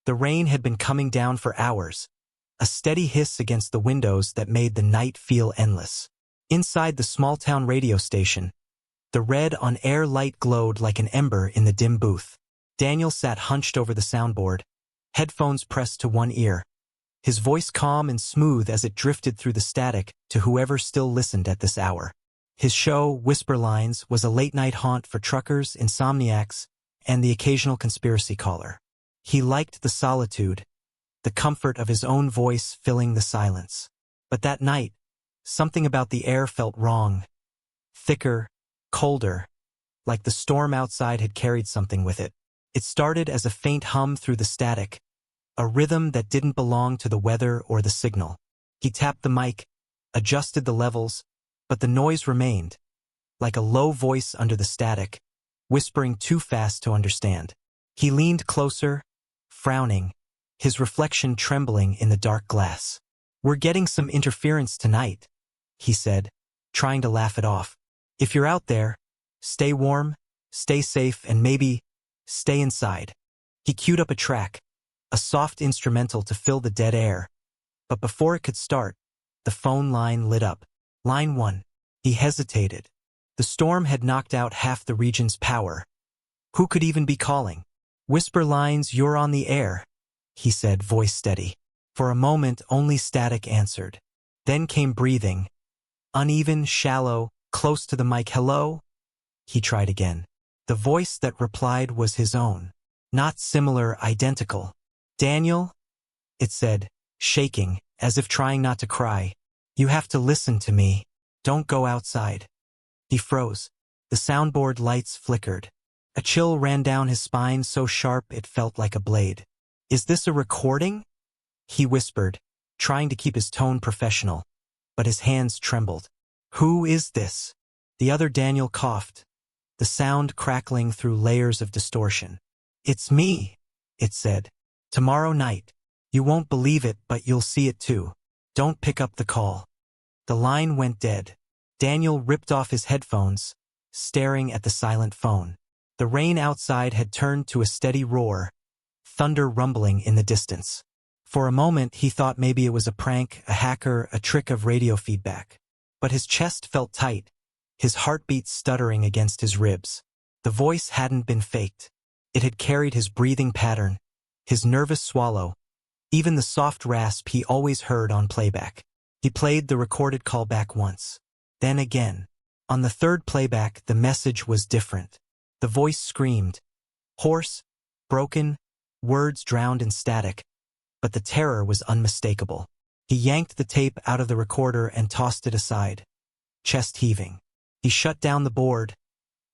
The rain had been coming down for hours, a steady hiss against the windows that made the night feel endless. Inside the small-town radio station, the red on-air light glowed like an ember in the dim booth. Daniel sat hunched over the soundboard, headphones pressed to one ear, his voice calm and smooth as it drifted through the static to whoever still listened at this hour. His show, Whisper Lines, was a late-night haunt for truckers, insomniacs, and the occasional conspiracy caller. He liked the solitude, the comfort of his own voice filling the silence. But that night, something about the air felt wrong. Thicker, colder, like the storm outside had carried something with it. It started as a faint hum through the static, a rhythm that didn't belong to the weather or the signal. He tapped the mic, adjusted the levels, but the noise remained, like a low voice under the static, whispering too fast to understand. He leaned closer, frowning, his reflection trembling in the dark glass. "We're getting some interference tonight," he said, trying to laugh it off. "If you're out there, stay warm, stay safe, and maybe stay inside." He queued up a track, a soft instrumental to fill the dead air. But before it could start, the phone line lit up. Line 1. He hesitated. The storm had knocked out half the region's power. Who could even be calling? "Whisper Lines, you're on the air," he said, voice steady. For a moment, only static answered. Then came breathing, uneven, shallow, close to the mic. "Hello?" He tried again. The voice that replied was his own. Not similar, identical. "Daniel?" it said, shaking, as if trying not to cry. "You have to listen to me. Don't go outside." He froze. The soundboard lights flickered. A chill ran down his spine so sharp it felt like a blade. "Is this a recording?" he whispered, trying to keep his tone professional, but his hands trembled. "Who is this?" The other Daniel coughed, the sound crackling through layers of distortion. "It's me," it said. "Tomorrow night. You won't believe it, but you'll see it too. Don't pick up the call." The line went dead. Daniel ripped off his headphones, staring at the silent phone. The rain outside had turned to a steady roar, thunder rumbling in the distance. For a moment he thought maybe it was a prank, a hacker, a trick of radio feedback. But his chest felt tight, his heartbeat stuttering against his ribs. The voice hadn't been faked. It had carried his breathing pattern, his nervous swallow, even the soft rasp he always heard on playback. He played the recorded callback once, then again. On the third playback, the message was different. The voice screamed, hoarse, broken, words drowned in static, but the terror was unmistakable. He yanked the tape out of the recorder and tossed it aside, chest heaving. He shut down the board,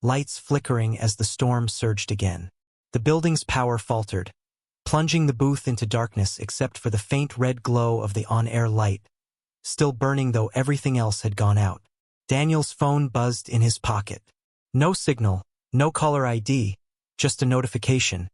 lights flickering as the storm surged again. The building's power faltered, plunging the booth into darkness except for the faint red glow of the on-air light, still burning though everything else had gone out. Daniel's phone buzzed in his pocket. No signal, no caller ID, just a notification.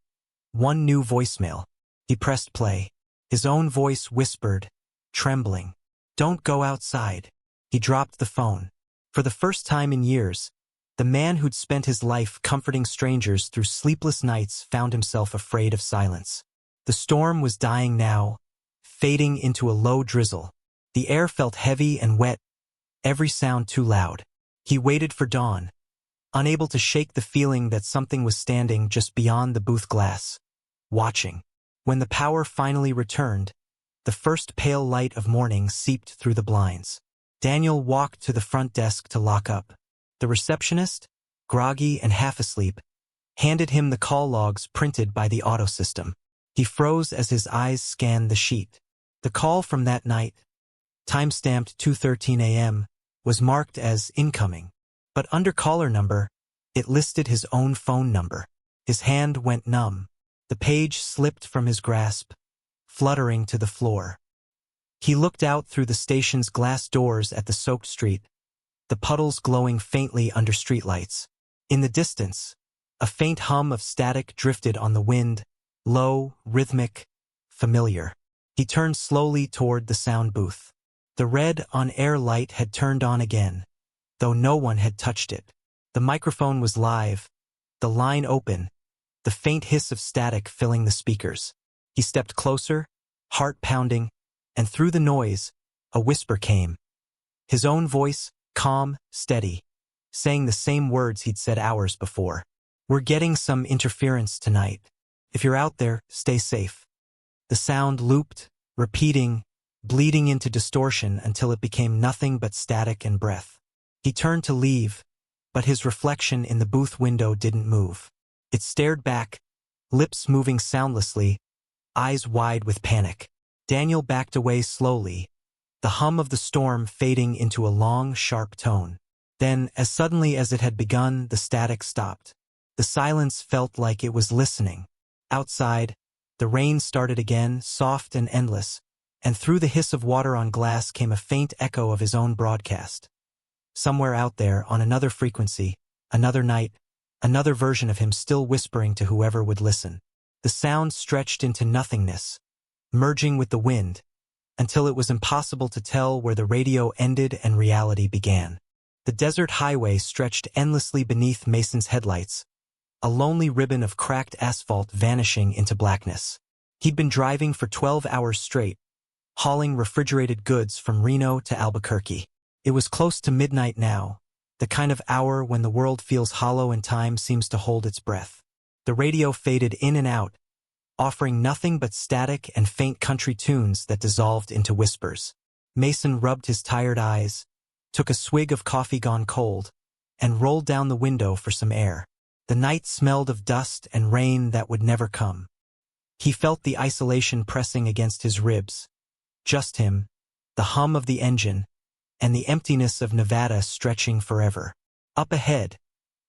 One new voicemail. He pressed play. His own voice whispered, trembling, "Don't go outside." He dropped the phone. For the first time in years, the man who'd spent his life comforting strangers through sleepless nights found himself afraid of silence. The storm was dying now, fading into a low drizzle. The air felt heavy and wet, every sound too loud. He waited for dawn, unable to shake the feeling that something was standing just beyond the booth glass, watching. When the power finally returned, the first pale light of morning seeped through the blinds. Daniel walked to the front desk to lock up. The receptionist, groggy and half asleep, handed him the call logs printed by the auto system. He froze as his eyes scanned the sheet. The call from that night, time-stamped 2:13 a.m., was marked as incoming. But under caller number, it listed his own phone number. His hand went numb. The page slipped from his grasp, fluttering to the floor. He looked out through the station's glass doors at the soaked street, the puddles glowing faintly under streetlights. In the distance, a faint hum of static drifted on the wind, low, rhythmic, familiar. He turned slowly toward the sound booth. The red on-air light had turned on again, though no one had touched it. The microphone was live, the line open, the faint hiss of static filling the speakers. He stepped closer, heart pounding, and through the noise, a whisper came. His own voice, calm, steady, saying the same words he'd said hours before. "We're getting some interference tonight. If you're out there, stay safe." The sound looped, repeating, bleeding into distortion until it became nothing but static and breath. He turned to leave, but his reflection in the booth window didn't move. It stared back, lips moving soundlessly, eyes wide with panic. Daniel backed away slowly, the hum of the storm fading into a long, sharp tone. Then, as suddenly as it had begun, the static stopped. The silence felt like it was listening. Outside, the rain started again, soft and endless, and through the hiss of water on glass came a faint echo of his own broadcast. Somewhere out there, on another frequency, another night, another version of him still whispering to whoever would listen. The sound stretched into nothingness, merging with the wind, until it was impossible to tell where the radio ended and reality began. The desert highway stretched endlessly beneath Mason's headlights, a lonely ribbon of cracked asphalt vanishing into blackness. He'd been driving for 12 hours straight, hauling refrigerated goods from Reno to Albuquerque. It was close to midnight now, the kind of hour when the world feels hollow and time seems to hold its breath. The radio faded in and out, offering nothing but static and faint country tunes that dissolved into whispers. Mason rubbed his tired eyes, took a swig of coffee gone cold, and rolled down the window for some air. The night smelled of dust and rain that would never come. He felt the isolation pressing against his ribs. Just him, the hum of the engine, and the emptiness of Nevada stretching forever. Up ahead,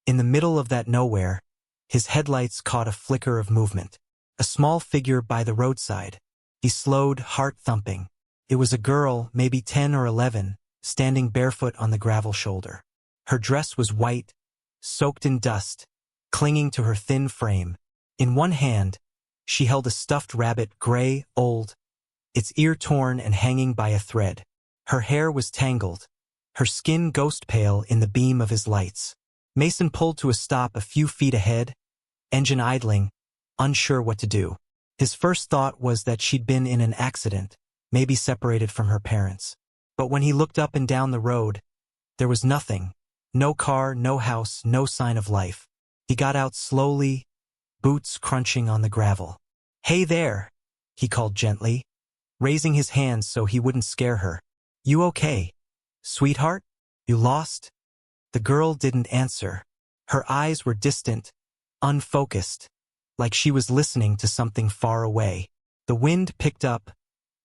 in the middle of that nowhere, his headlights caught a flicker of movement. A small figure by the roadside. He slowed, heart thumping. It was a girl, maybe 10 or 11, standing barefoot on the gravel shoulder. Her dress was white, soaked in dust, clinging to her thin frame. In one hand, she held a stuffed rabbit, gray, old, its ear torn and hanging by a thread. Her hair was tangled, her skin ghost pale in the beam of his lights. Mason pulled to a stop a few feet ahead, engine idling, unsure what to do. His first thought was that she'd been in an accident, maybe separated from her parents. But when he looked up and down the road, there was nothing. No car, no house, no sign of life. He got out slowly, boots crunching on the gravel. "Hey there," he called gently, raising his hands so he wouldn't scare her. "You okay, sweetheart? You lost?" The girl didn't answer. Her eyes were distant, unfocused, like she was listening to something far away. The wind picked up,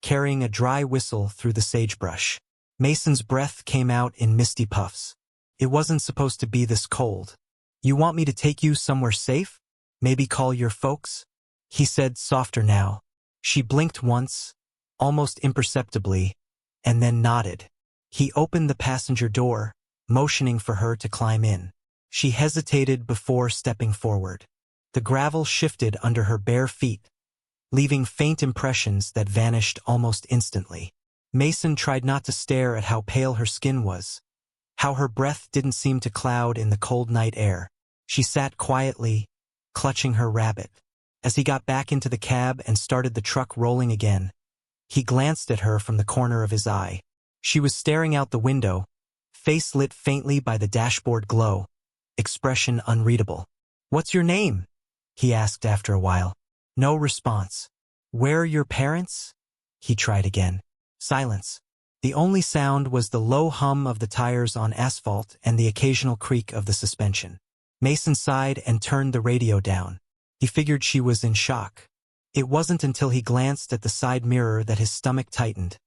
carrying a dry whistle through the sagebrush. Mason's breath came out in misty puffs. It wasn't supposed to be this cold. "You want me to take you somewhere safe? Maybe call your folks?" he said, softer now. She blinked once, almost imperceptibly, and then nodded. He opened the passenger door, motioning for her to climb in. She hesitated before stepping forward. The gravel shifted under her bare feet, leaving faint impressions that vanished almost instantly. Mason tried not to stare at how pale her skin was, how her breath didn't seem to cloud in the cold night air. She sat quietly, clutching her rabbit. As he got back into the cab and started the truck rolling again, he glanced at her from the corner of his eye. She was staring out the window, face lit faintly by the dashboard glow, expression unreadable. "What's your name?" he asked after a while. No response. "Where are your parents?" he tried again. Silence. The only sound was the low hum of the tires on asphalt and the occasional creak of the suspension. Mason sighed and turned the radio down. He figured she was in shock. It wasn't until he glanced at the side mirror that his stomach tightened.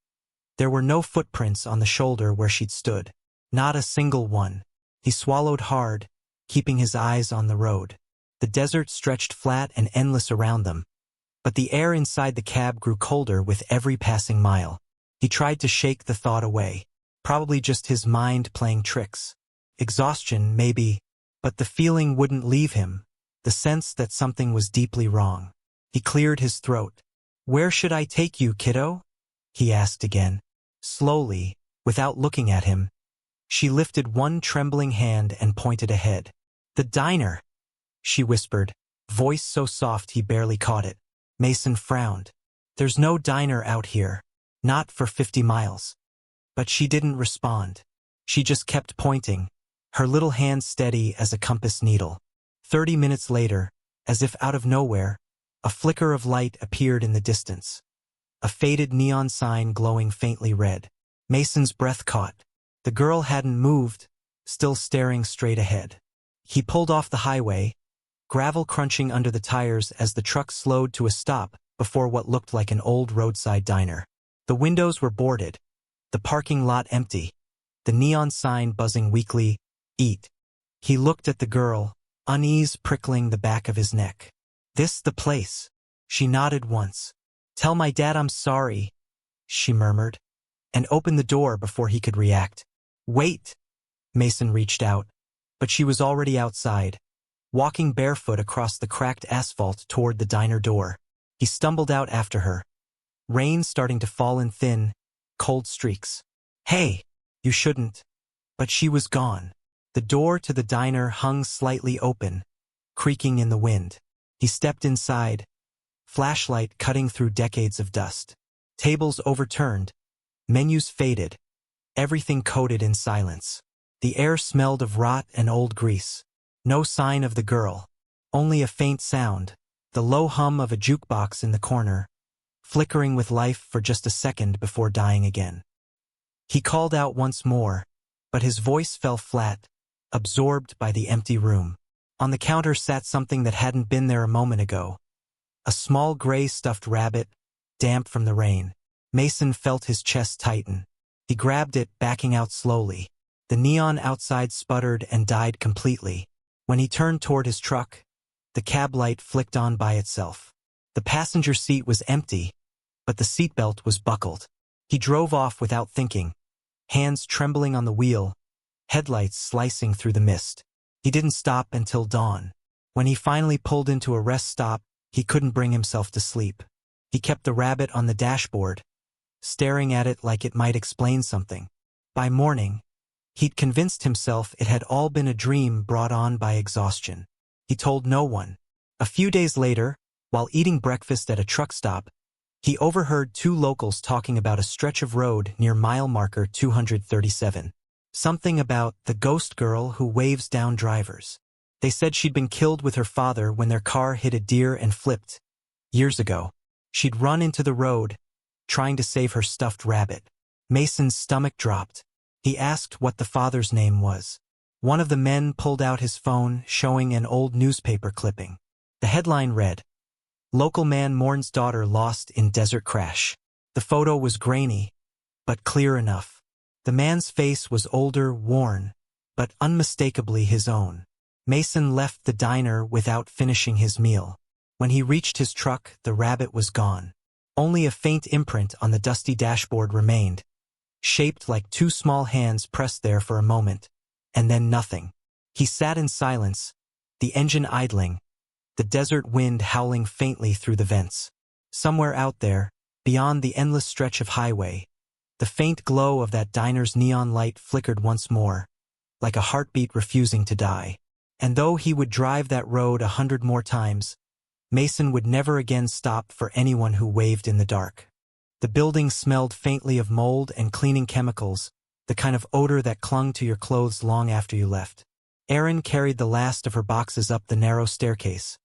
There were no footprints on the shoulder where she'd stood. Not a single one. He swallowed hard, keeping his eyes on the road. The desert stretched flat and endless around them, but the air inside the cab grew colder with every passing mile. He tried to shake the thought away. Probably just his mind playing tricks. Exhaustion, maybe, but the feeling wouldn't leave him, the sense that something was deeply wrong. He cleared his throat. "Where should I take you, kiddo?" he asked again. Slowly, without looking at him, she lifted one trembling hand and pointed ahead. "The diner," she whispered, voice so soft he barely caught it. Mason frowned. There's no diner out here. Not for 50 miles. But she didn't respond. She just kept pointing, her little hand steady as a compass needle. 30 minutes later, as if out of nowhere, a flicker of light appeared in the distance. A faded neon sign glowing faintly red. Mason's breath caught. The girl hadn't moved, still staring straight ahead. He pulled off the highway, gravel crunching under the tires as the truck slowed to a stop before what looked like an old roadside diner. The windows were boarded, the parking lot empty, the neon sign buzzing weakly, "Eat." He looked at the girl, unease prickling the back of his neck. "This the place?" She nodded once. "Tell my dad I'm sorry," she murmured, and opened the door before he could react. "Wait!" Mason reached out, but she was already outside, walking barefoot across the cracked asphalt toward the diner door. He stumbled out after her. Rain starting to fall in thin, cold streaks. "Hey, you shouldn't." But she was gone. The door to the diner hung slightly open, creaking in the wind. He stepped inside, flashlight cutting through decades of dust. Tables overturned, menus faded, everything coated in silence. The air smelled of rot and old grease. No sign of the girl. Only a faint sound, the low hum of a jukebox in the corner, flickering with life for just a second before dying again. He called out once more, but his voice fell flat, absorbed by the empty room. On the counter sat something that hadn't been there a moment ago. A small gray stuffed rabbit, damp from the rain. Mason felt his chest tighten. He grabbed it, backing out slowly. The neon outside sputtered and died completely. When he turned toward his truck, the cab light flicked on by itself. The passenger seat was empty, but the seatbelt was buckled. He drove off without thinking, hands trembling on the wheel, headlights slicing through the mist. He didn't stop until dawn. When he finally pulled into a rest stop, he couldn't bring himself to sleep. He kept the rabbit on the dashboard, staring at it like it might explain something. By morning, he'd convinced himself it had all been a dream brought on by exhaustion. He told no one. A few days later, while eating breakfast at a truck stop, he overheard two locals talking about a stretch of road near mile marker 237. Something about the ghost girl who waves down drivers. They said she'd been killed with her father when their car hit a deer and flipped. Years ago, she'd run into the road, trying to save her stuffed rabbit. Mason's stomach dropped. He asked what the father's name was. One of the men pulled out his phone, showing an old newspaper clipping. The headline read, "Local man mourns daughter lost in desert crash." The photo was grainy, but clear enough. The man's face was older, worn, but unmistakably his own. Mason left the diner without finishing his meal. When he reached his truck, the rabbit was gone. Only a faint imprint on the dusty dashboard remained, shaped like two small hands pressed there for a moment, and then nothing. He sat in silence, the engine idling, the desert wind howling faintly through the vents. Somewhere out there, beyond the endless stretch of highway, the faint glow of that diner's neon light flickered once more, like a heartbeat refusing to die. And though he would drive that road 100 more times, Mason would never again stop for anyone who waved in the dark. The building smelled faintly of mold and cleaning chemicals, the kind of odor that clung to your clothes long after you left. Erin carried the last of her boxes up the narrow staircase,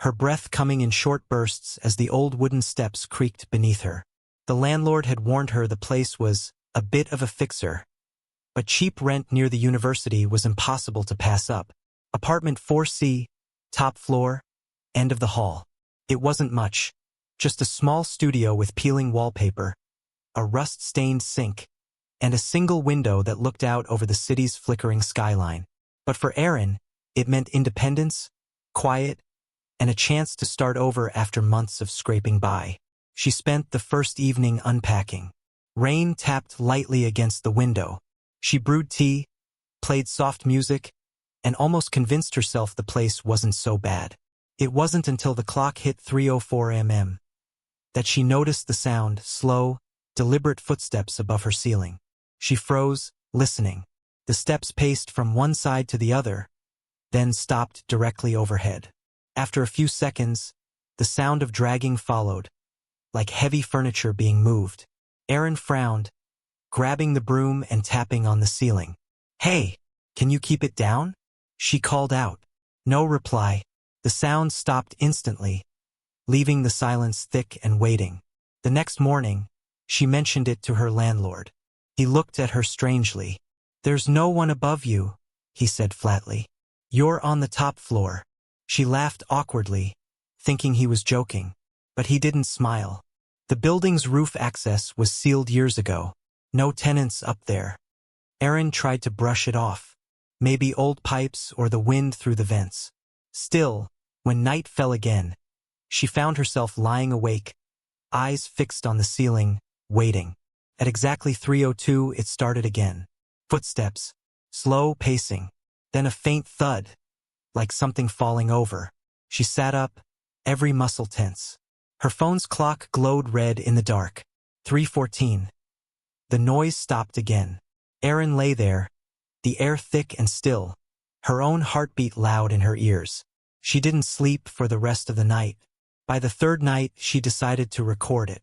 her breath coming in short bursts as the old wooden steps creaked beneath her. The landlord had warned her the place was a bit of a fixer, but cheap rent near the university was impossible to pass up. Apartment 4C, top floor, end of the hall. It wasn't much, just a small studio with peeling wallpaper, a rust-stained sink, and a single window that looked out over the city's flickering skyline. But for Erin, it meant independence, quiet, and a chance to start over after months of scraping by. She spent the first evening unpacking. Rain tapped lightly against the window. She brewed tea, played soft music, and almost convinced herself the place wasn't so bad. It wasn't until the clock hit 3:04 a.m. that she noticed the sound, slow, deliberate footsteps above her ceiling. She froze, listening. The steps paced from one side to the other, then stopped directly overhead. After a few seconds, The sound of dragging followed, like heavy furniture being moved. Erin frowned, grabbing the broom and tapping on the ceiling. "Hey, can you keep it down?" she called out. No reply. The sound stopped instantly, leaving the silence thick and waiting. The next morning, she mentioned it to her landlord. He looked at her strangely. "There's no one above you," he said flatly. "You're on the top floor." She laughed awkwardly, thinking he was joking. But he didn't smile. The building's roof access was sealed years ago. No tenants up there. Erin tried to brush it off. Maybe old pipes or the wind through the vents. Still, when night fell again, she found herself lying awake, eyes fixed on the ceiling, waiting. At exactly 3:02 it started again. Footsteps, slow pacing, then a faint thud, like something falling over. She sat up, every muscle tense. Her phone's clock glowed red in the dark. 3:14. The noise stopped again. Erin lay there, the air thick and still, her own heartbeat loud in her ears. She didn't sleep for the rest of the night. By the third night, she decided to record it.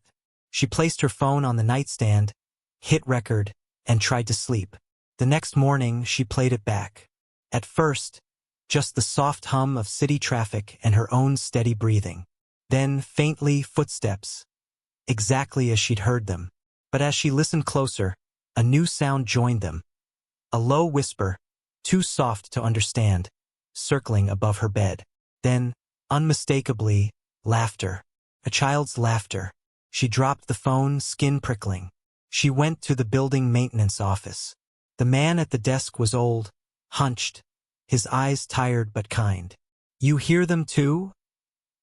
She placed her phone on the nightstand, hit record, and tried to sleep. The next morning, she played it back. At first, just the soft hum of city traffic and her own steady breathing. Then, faintly, footsteps, exactly as she'd heard them. But as she listened closer, a new sound joined them. A low whisper, too soft to understand, circling above her bed. Then, unmistakably, laughter. A child's laughter. She dropped the phone, skin prickling. She went to the building maintenance office. The man at the desk was old, hunched, his eyes tired but kind. "You hear them too?"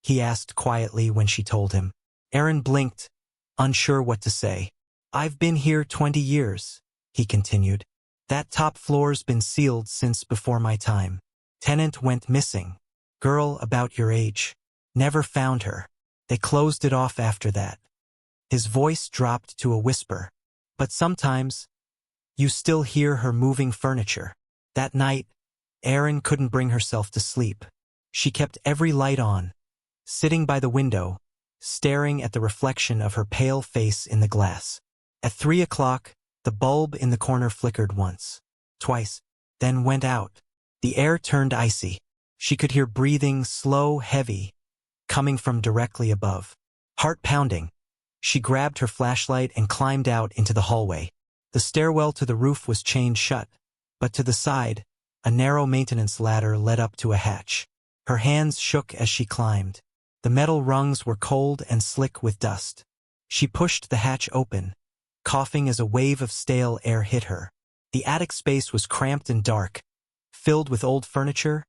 he asked quietly when she told him. Erin blinked, unsure what to say. "I've been here 20 years, he continued. "That top floor's been sealed since before my time. Tenant went missing. Girl about your age. Never found her. They closed it off after that." His voice dropped to a whisper. "But sometimes, you still hear her moving furniture." That night, Erin couldn't bring herself to sleep. She kept every light on, sitting by the window, staring at the reflection of her pale face in the glass. At 3:00, the bulb in the corner flickered once, twice, then went out. The air turned icy. She could hear breathing, slow, heavy, coming from directly above. Heart pounding. She grabbed her flashlight and climbed out into the hallway. The stairwell to the roof was chained shut, but to the side, a narrow maintenance ladder led up to a hatch. Her hands shook as she climbed. The metal rungs were cold and slick with dust. She pushed the hatch open, coughing as a wave of stale air hit her. The attic space was cramped and dark, filled with old furniture,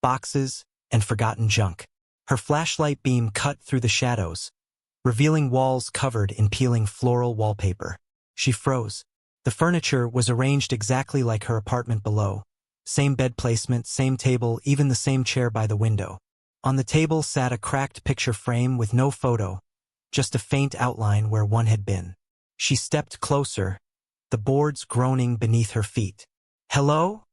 boxes, and forgotten junk. Her flashlight beam cut through the shadows, revealing walls covered in peeling floral wallpaper. She froze. The furniture was arranged exactly like her apartment below. Same bed placement, same table, even the same chair by the window. On the table sat a cracked picture frame with no photo, just a faint outline where one had been. She stepped closer, the boards groaning beneath her feet. "Hello?"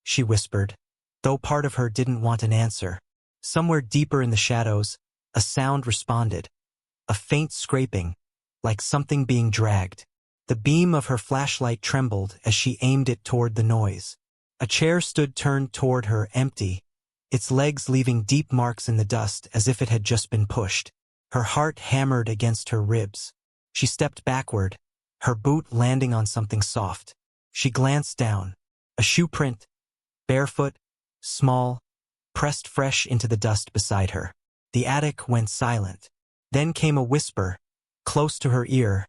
she whispered, though part of her didn't want an answer. Somewhere deeper in the shadows, a sound responded. A faint scraping, like something being dragged. The beam of her flashlight trembled as she aimed it toward the noise. A chair stood turned toward her, empty, its legs leaving deep marks in the dust as if it had just been pushed. Her heart hammered against her ribs. She stepped backward, her boot landing on something soft. She glanced down. A shoe print, barefoot, small, pressed fresh into the dust beside her. The attic went silent. Then came a whisper, close to her ear,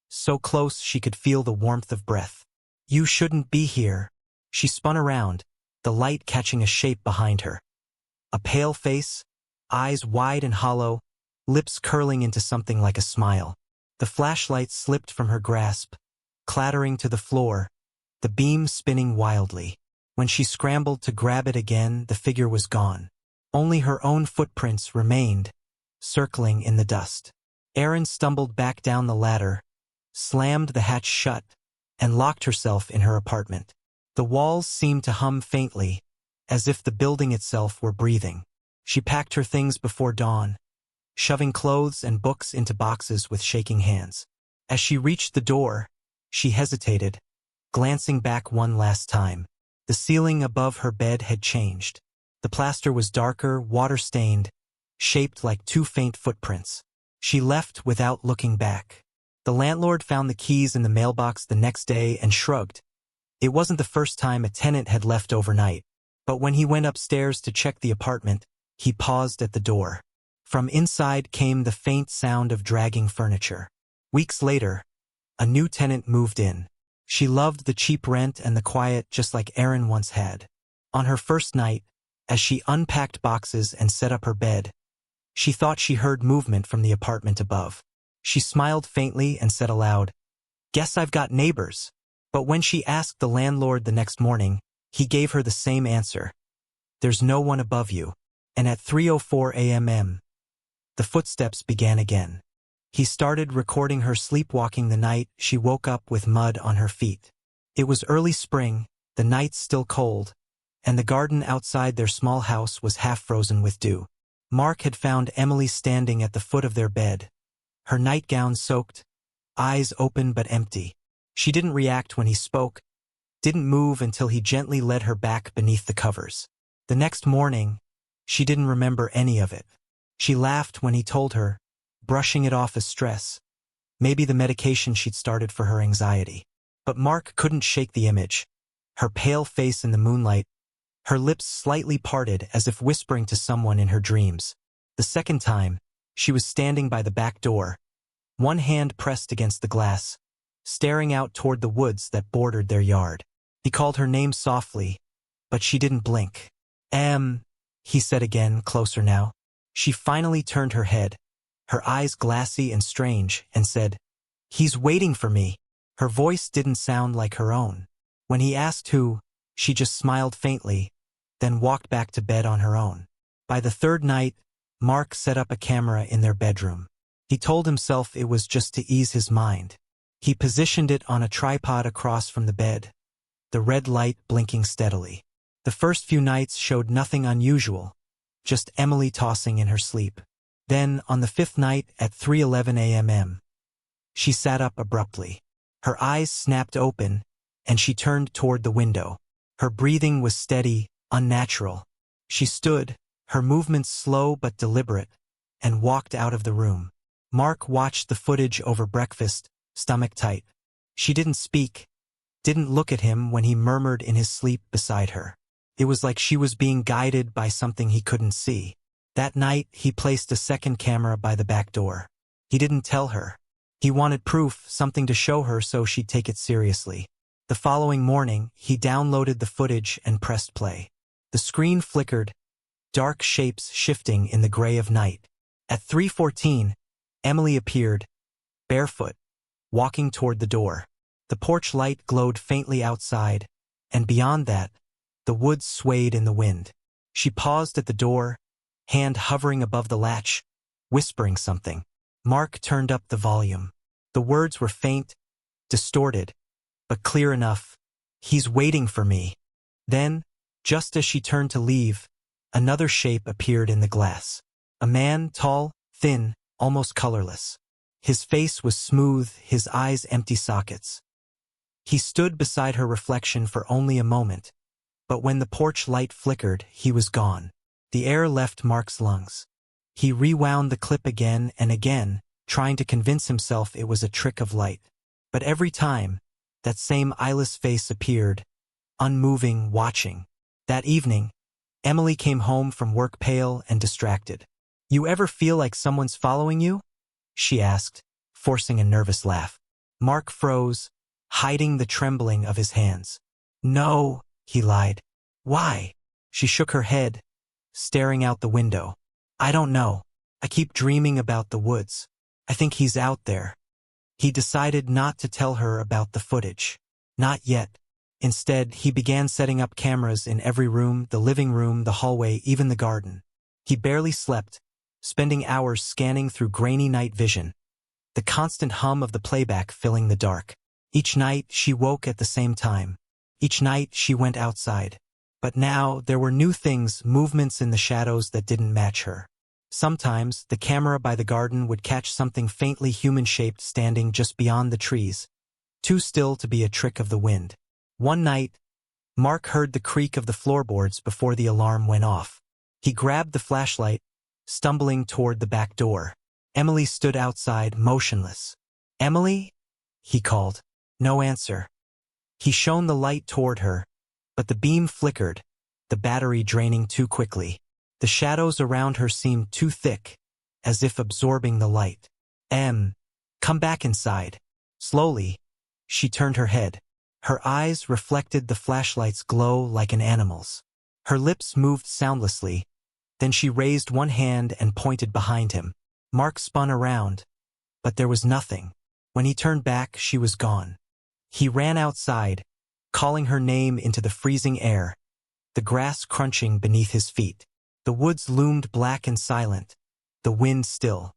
so close she could feel the warmth of breath. "You shouldn't be here." She spun around, the light catching a shape behind her. A pale face, eyes wide and hollow, lips curling into something like a smile. The flashlight slipped from her grasp, clattering to the floor, the beam spinning wildly. When she scrambled to grab it again, the figure was gone. Only her own footprints remained, circling in the dust. Erin stumbled back down the ladder, slammed the hatch shut, and locked herself in her apartment. The walls seemed to hum faintly, as if the building itself were breathing. She packed her things before dawn, shoving clothes and books into boxes with shaking hands. As she reached the door, she hesitated, glancing back one last time. The ceiling above her bed had changed. The plaster was darker, water-stained, shaped like two faint footprints. She left without looking back. The landlord found the keys in the mailbox the next day and shrugged. It wasn't the first time a tenant had left overnight, but when he went upstairs to check the apartment, he paused at the door. From inside came the faint sound of dragging furniture. Weeks later, a new tenant moved in. She loved the cheap rent and the quiet just like Erin once had. On her first night, as she unpacked boxes and set up her bed, she thought she heard movement from the apartment above. She smiled faintly and said aloud, "Guess I've got neighbors." But when she asked the landlord the next morning, he gave her the same answer. "There's no one above you." And at 3:04 a.m., the footsteps began again. He started recording her sleepwalking the night she woke up with mud on her feet. It was early spring, the nights still cold, and the garden outside their small house was half frozen with dew. Mark had found Emily standing at the foot of their bed, her nightgown soaked, eyes open but empty. She didn't react when he spoke, didn't move until he gently led her back beneath the covers. The next morning, she didn't remember any of it. She laughed when he told her, brushing it off as stress, maybe the medication she'd started for her anxiety. But Mark couldn't shake the image. Her pale face in the moonlight, her lips slightly parted as if whispering to someone in her dreams. The second time, she was standing by the back door, one hand pressed against the glass, staring out toward the woods that bordered their yard. He called her name softly, but she didn't blink. He said again, closer now. She finally turned her head, her eyes glassy and strange, and said, "He's waiting for me." Her voice didn't sound like her own. When he asked who, she just smiled faintly, then walked back to bed on her own. By the third night, Mark set up a camera in their bedroom. He told himself it was just to ease his mind. He positioned it on a tripod across from the bed, the red light blinking steadily. The first few nights showed nothing unusual, just Emily tossing in her sleep. Then, on the fifth night at 3:11 a.m., she sat up abruptly. Her eyes snapped open, and she turned toward the window. Her breathing was steady, unnatural. She stood, her movements slow but deliberate, and walked out of the room. Mark watched the footage over breakfast, stomach tight. She didn't speak, didn't look at him when he murmured in his sleep beside her. It was like she was being guided by something he couldn't see. That night, he placed a second camera by the back door. He didn't tell her. He wanted proof, something to show her so she'd take it seriously. The following morning, he downloaded the footage and pressed play. The screen flickered, dark shapes shifting in the gray of night. At 3:14, Emily appeared, barefoot, walking toward the door. The porch light glowed faintly outside, and beyond that, the woods swayed in the wind. She paused at the door, hand hovering above the latch, whispering something. Mark turned up the volume. The words were faint, distorted, but clear enough. "He's waiting for me." Then, just as she turned to leave, another shape appeared in the glass. A man, tall, thin, almost colorless. His face was smooth, his eyes empty sockets. He stood beside her reflection for only a moment, but when the porch light flickered, he was gone. The air left Mark's lungs. He rewound the clip again and again, trying to convince himself it was a trick of light. But every time, that same eyeless face appeared, unmoving, watching. That evening, Emily came home from work pale and distracted. "You ever feel like someone's following you?" she asked, forcing a nervous laugh. Mark froze, hiding the trembling of his hands. "No," he lied. "Why?" She shook her head, staring out the window. "I don't know. I keep dreaming about the woods. I think he's out there." He decided not to tell her about the footage. Not yet. Instead, he began setting up cameras in every room, the living room, the hallway, even the garden. He barely slept, spending hours scanning through grainy night vision, the constant hum of the playback filling the dark. Each night, she woke at the same time. Each night, she went outside. But now, there were new things, movements in the shadows that didn't match her. Sometimes, the camera by the garden would catch something faintly human-shaped standing just beyond the trees, too still to be a trick of the wind. One night, Mark heard the creak of the floorboards before the alarm went off. He grabbed the flashlight, stumbling toward the back door. Emily stood outside, motionless. "Emily?" he called. No answer. He shone the light toward her, but the beam flickered, the battery draining too quickly. The shadows around her seemed too thick, as if absorbing the light. Come back inside." Slowly, she turned her head. Her eyes reflected the flashlight's glow like an animal's. Her lips moved soundlessly, then she raised one hand and pointed behind him. Mark spun around, but there was nothing. When he turned back, she was gone. He ran outside, calling her name into the freezing air, the grass crunching beneath his feet. The woods loomed black and silent, the wind still.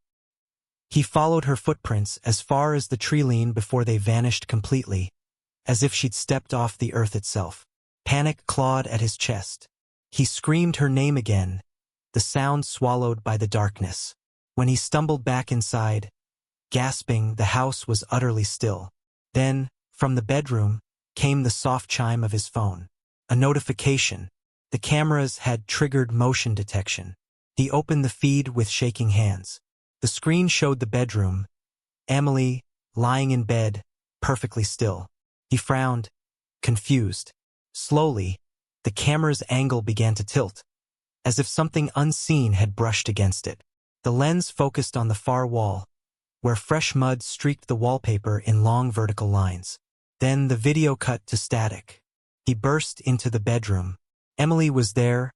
He followed her footprints as far as the tree line before they vanished completely, as if she'd stepped off the earth itself. Panic clawed at his chest. He screamed her name again, the sound swallowed by the darkness. When he stumbled back inside, gasping, the house was utterly still. Then, from the bedroom, came the soft chime of his phone. A notification. The cameras had triggered motion detection. He opened the feed with shaking hands. The screen showed the bedroom, Emily, lying in bed, perfectly still. He frowned, confused. Slowly, the camera's angle began to tilt, as if something unseen had brushed against it. The lens focused on the far wall, where fresh mud streaked the wallpaper in long vertical lines. Then the video cut to static. He burst into the bedroom. Emily was there,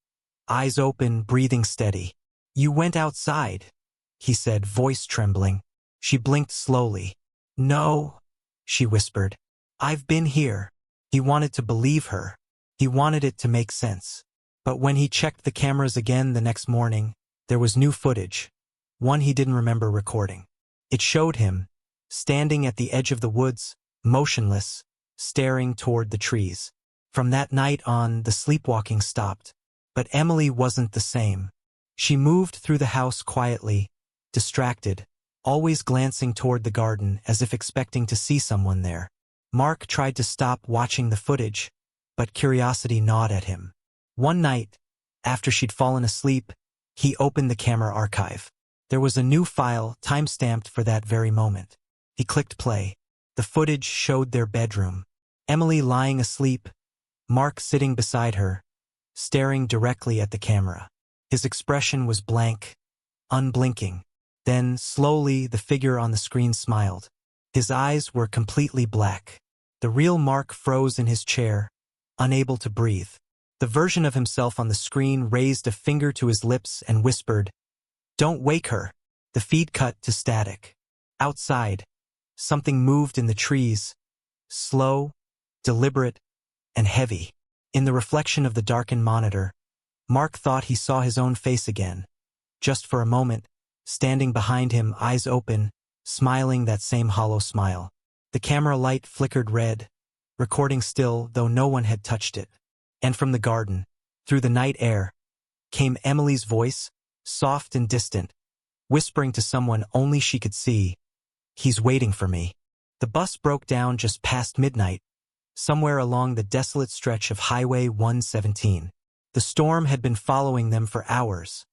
eyes open, breathing steady. "You went outside," he said, voice trembling. She blinked slowly. "No," she whispered. "I've been here." He wanted to believe her. He wanted it to make sense. But when he checked the cameras again the next morning, there was new footage, one he didn't remember recording. It showed him, standing at the edge of the woods, motionless, staring toward the trees. From that night on, the sleepwalking stopped. But Emily wasn't the same. She moved through the house quietly, distracted, always glancing toward the garden as if expecting to see someone there. Mark tried to stop watching the footage, but curiosity gnawed at him. One night, after she'd fallen asleep, he opened the camera archive. There was a new file, time-stamped for that very moment. He clicked play. The footage showed their bedroom. Emily lying asleep, Mark sitting beside her, staring directly at the camera. His expression was blank, unblinking. Then, slowly, the figure on the screen smiled. His eyes were completely black. The real Mark froze in his chair, unable to breathe. The version of himself on the screen raised a finger to his lips and whispered, "Don't wake her." The feed cut to static. Outside, something moved in the trees, slow, deliberate, and heavy. In the reflection of the darkened monitor, Mark thought he saw his own face again. Just for a moment, standing behind him, eyes open, smiling that same hollow smile. The camera light flickered red, recording still, though no one had touched it. And from the garden, through the night air, came Emily's voice, soft and distant, whispering to someone only she could see, "He's waiting for me." The bus broke down just past midnight, somewhere along the desolate stretch of Highway 117. The storm had been following them for hours.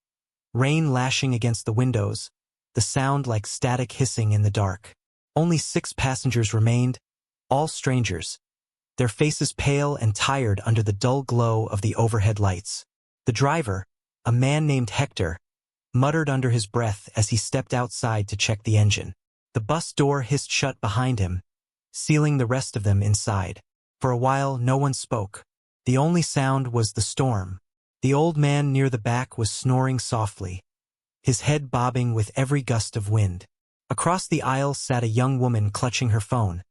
Rain lashing against the windows, the sound like static hissing in the dark. Only 6 passengers remained, all strangers, their faces pale and tired under the dull glow of the overhead lights. The driver, a man named Hector, muttered under his breath as he stepped outside to check the engine. The bus door hissed shut behind him, sealing the rest of them inside. For a while, no one spoke. The only sound was the storm. The old man near the back was snoring softly, his head bobbing with every gust of wind. Across the aisle sat a young woman clutching her phone,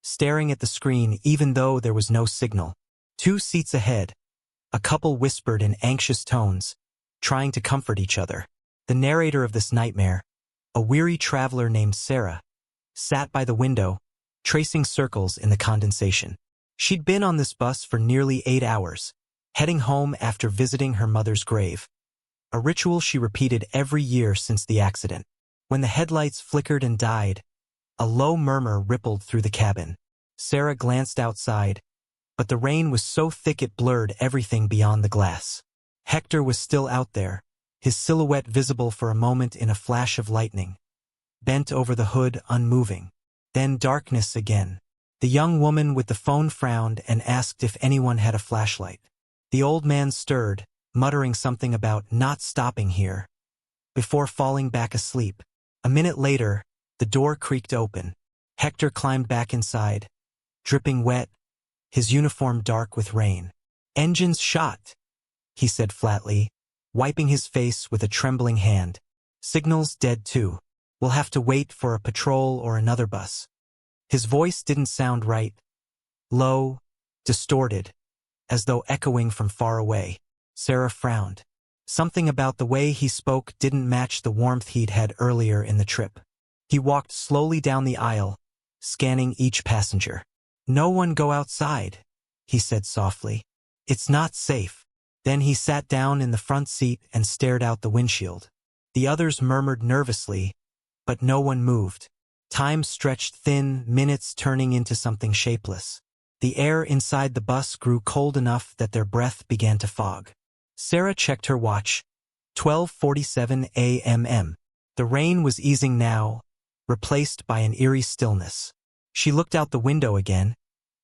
staring at the screen even though there was no signal. 2 seats ahead, a couple whispered in anxious tones, trying to comfort each other. The narrator of this nightmare, a weary traveler named Sarah, sat by the window, tracing circles in the condensation. She'd been on this bus for nearly 8 hours, heading home after visiting her mother's grave. a ritual she repeated every year since the accident. When the headlights flickered and died, a low murmur rippled through the cabin. Sarah glanced outside, but the rain was so thick it blurred everything beyond the glass. Hector was still out there, his silhouette visible for a moment in a flash of lightning, bent over the hood, unmoving. Then darkness again. The young woman with the phone frowned and asked if anyone had a flashlight. The old man stirred, muttering something about not stopping here, before falling back asleep. A minute later, the door creaked open. Hector climbed back inside, dripping wet, his uniform dark with rain. "Engines shot," he said flatly, wiping his face with a trembling hand. "Signals dead too. We'll have to wait for a patrol or another bus." His voice didn't sound right. Low, distorted, as though echoing from far away. Sarah frowned. Something about the way he spoke didn't match the warmth he'd had earlier in the trip. He walked slowly down the aisle, scanning each passenger. "No one go outside," he said softly. "It's not safe." Then he sat down in the front seat and stared out the windshield. The others murmured nervously, but no one moved. Time stretched thin, minutes turning into something shapeless. The air inside the bus grew cold enough that their breath began to fog. Sarah checked her watch. 12:47 a.m. The rain was easing now, replaced by an eerie stillness. She looked out the window again,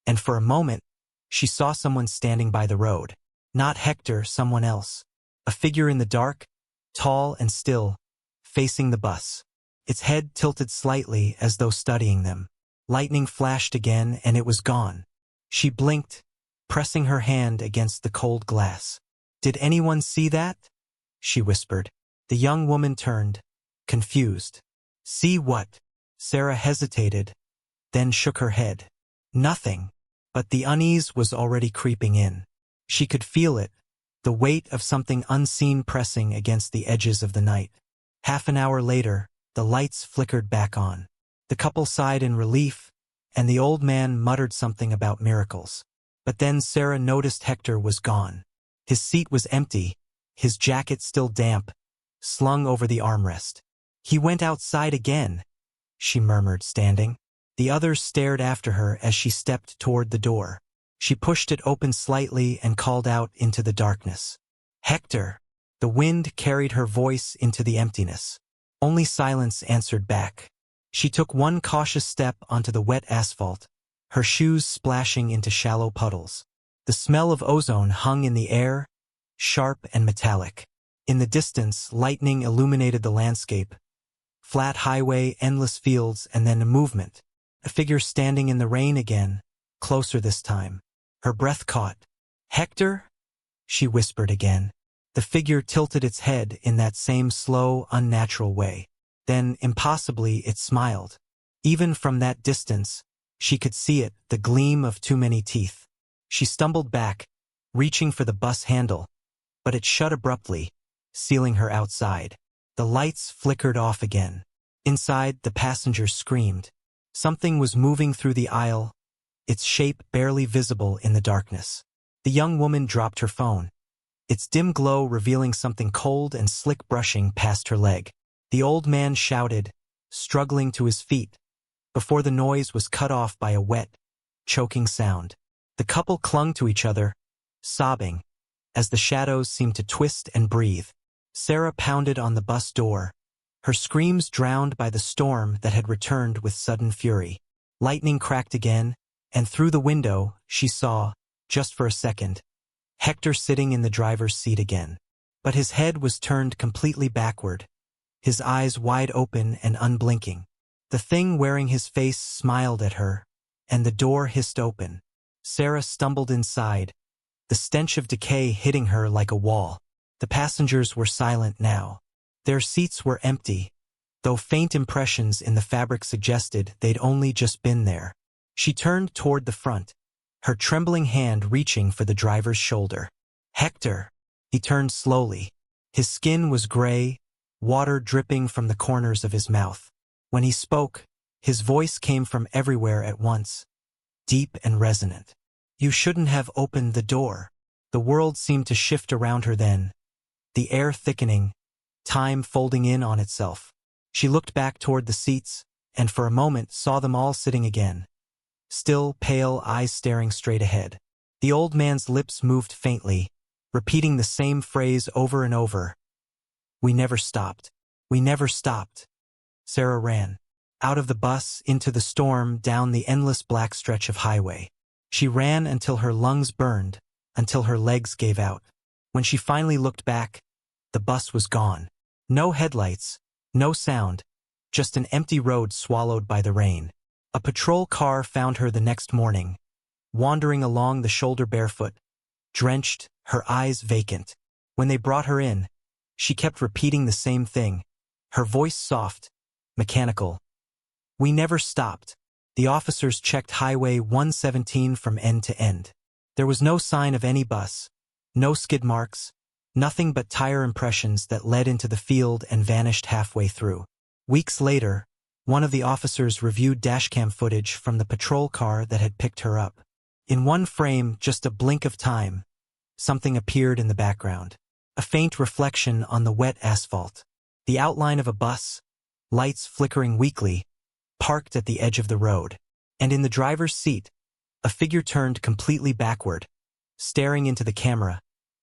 and for a moment, she saw someone standing by the road. Not Hector, someone else. A figure in the dark, tall and still, facing the bus. Its head tilted slightly as though studying them. Lightning flashed again and it was gone. She blinked, pressing her hand against the cold glass. "Did anyone see that?" she whispered. The young woman turned, confused. "See what?" Sarah hesitated, then shook her head. "Nothing." But the unease was already creeping in. She could feel it, the weight of something unseen pressing against the edges of the night. Half an hour later, the lights flickered back on. The couple sighed in relief, and the old man muttered something about miracles. But then Sarah noticed Hector was gone. His seat was empty, his jacket still damp, slung over the armrest. "He went outside again," she murmured, standing. The others stared after her as she stepped toward the door. She pushed it open slightly and called out into the darkness. "Hector!" The wind carried her voice into the emptiness. Only silence answered back. She took one cautious step onto the wet asphalt, her shoes splashing into shallow puddles. The smell of ozone hung in the air, sharp and metallic. In the distance, lightning illuminated the landscape. Flat highway, endless fields, and then a movement. A figure standing in the rain again, closer this time. Her breath caught. "Hector?" she whispered again. The figure tilted its head in that same slow, unnatural way. Then, impossibly, it smiled. Even from that distance, she could see it, the gleam of too many teeth. She stumbled back, reaching for the bus handle, but it shut abruptly, sealing her outside. The lights flickered off again. Inside, the passengers screamed. Something was moving through the aisle, its shape barely visible in the darkness. The young woman dropped her phone, its dim glow revealing something cold and slick brushing past her leg. The old man shouted, struggling to his feet, before the noise was cut off by a wet, choking sound. The couple clung to each other, sobbing, as the shadows seemed to twist and breathe. Sarah pounded on the bus door, her screams drowned by the storm that had returned with sudden fury. Lightning cracked again, and through the window, she saw, just for a second, Hector sitting in the driver's seat again. But his head was turned completely backward, his eyes wide open and unblinking. The thing wearing his face smiled at her, and the door hissed open. Sarah stumbled inside, the stench of decay hitting her like a wall. The passengers were silent now. Their seats were empty, though faint impressions in the fabric suggested they'd only just been there. She turned toward the front, her trembling hand reaching for the driver's shoulder. "Hector!" He turned slowly. His skin was gray, water dripping from the corners of his mouth. When he spoke, his voice came from everywhere at once, deep and resonant. "You shouldn't have opened the door." The world seemed to shift around her then, the air thickening, time folding in on itself. She looked back toward the seats, and for a moment saw them all sitting again. Still, pale, eyes staring straight ahead. The old man's lips moved faintly, repeating the same phrase over and over. "We never stopped. We never stopped." Sarah ran. Out of the bus, into the storm, down the endless black stretch of highway. She ran until her lungs burned, until her legs gave out. When she finally looked back, the bus was gone. No headlights, no sound, just an empty road swallowed by the rain. A patrol car found her the next morning, wandering along the shoulder barefoot, drenched, her eyes vacant. When they brought her in, she kept repeating the same thing, her voice soft, mechanical. "We never stopped." The officers checked Highway 117 from end to end. There was no sign of any bus, no skid marks, nothing but tire impressions that led into the field and vanished halfway through. Weeks later, one of the officers reviewed dashcam footage from the patrol car that had picked her up. In one frame, just a blink of time, something appeared in the background. A faint reflection on the wet asphalt. The outline of a bus, lights flickering weakly, parked at the edge of the road. And in the driver's seat, a figure turned completely backward, staring into the camera,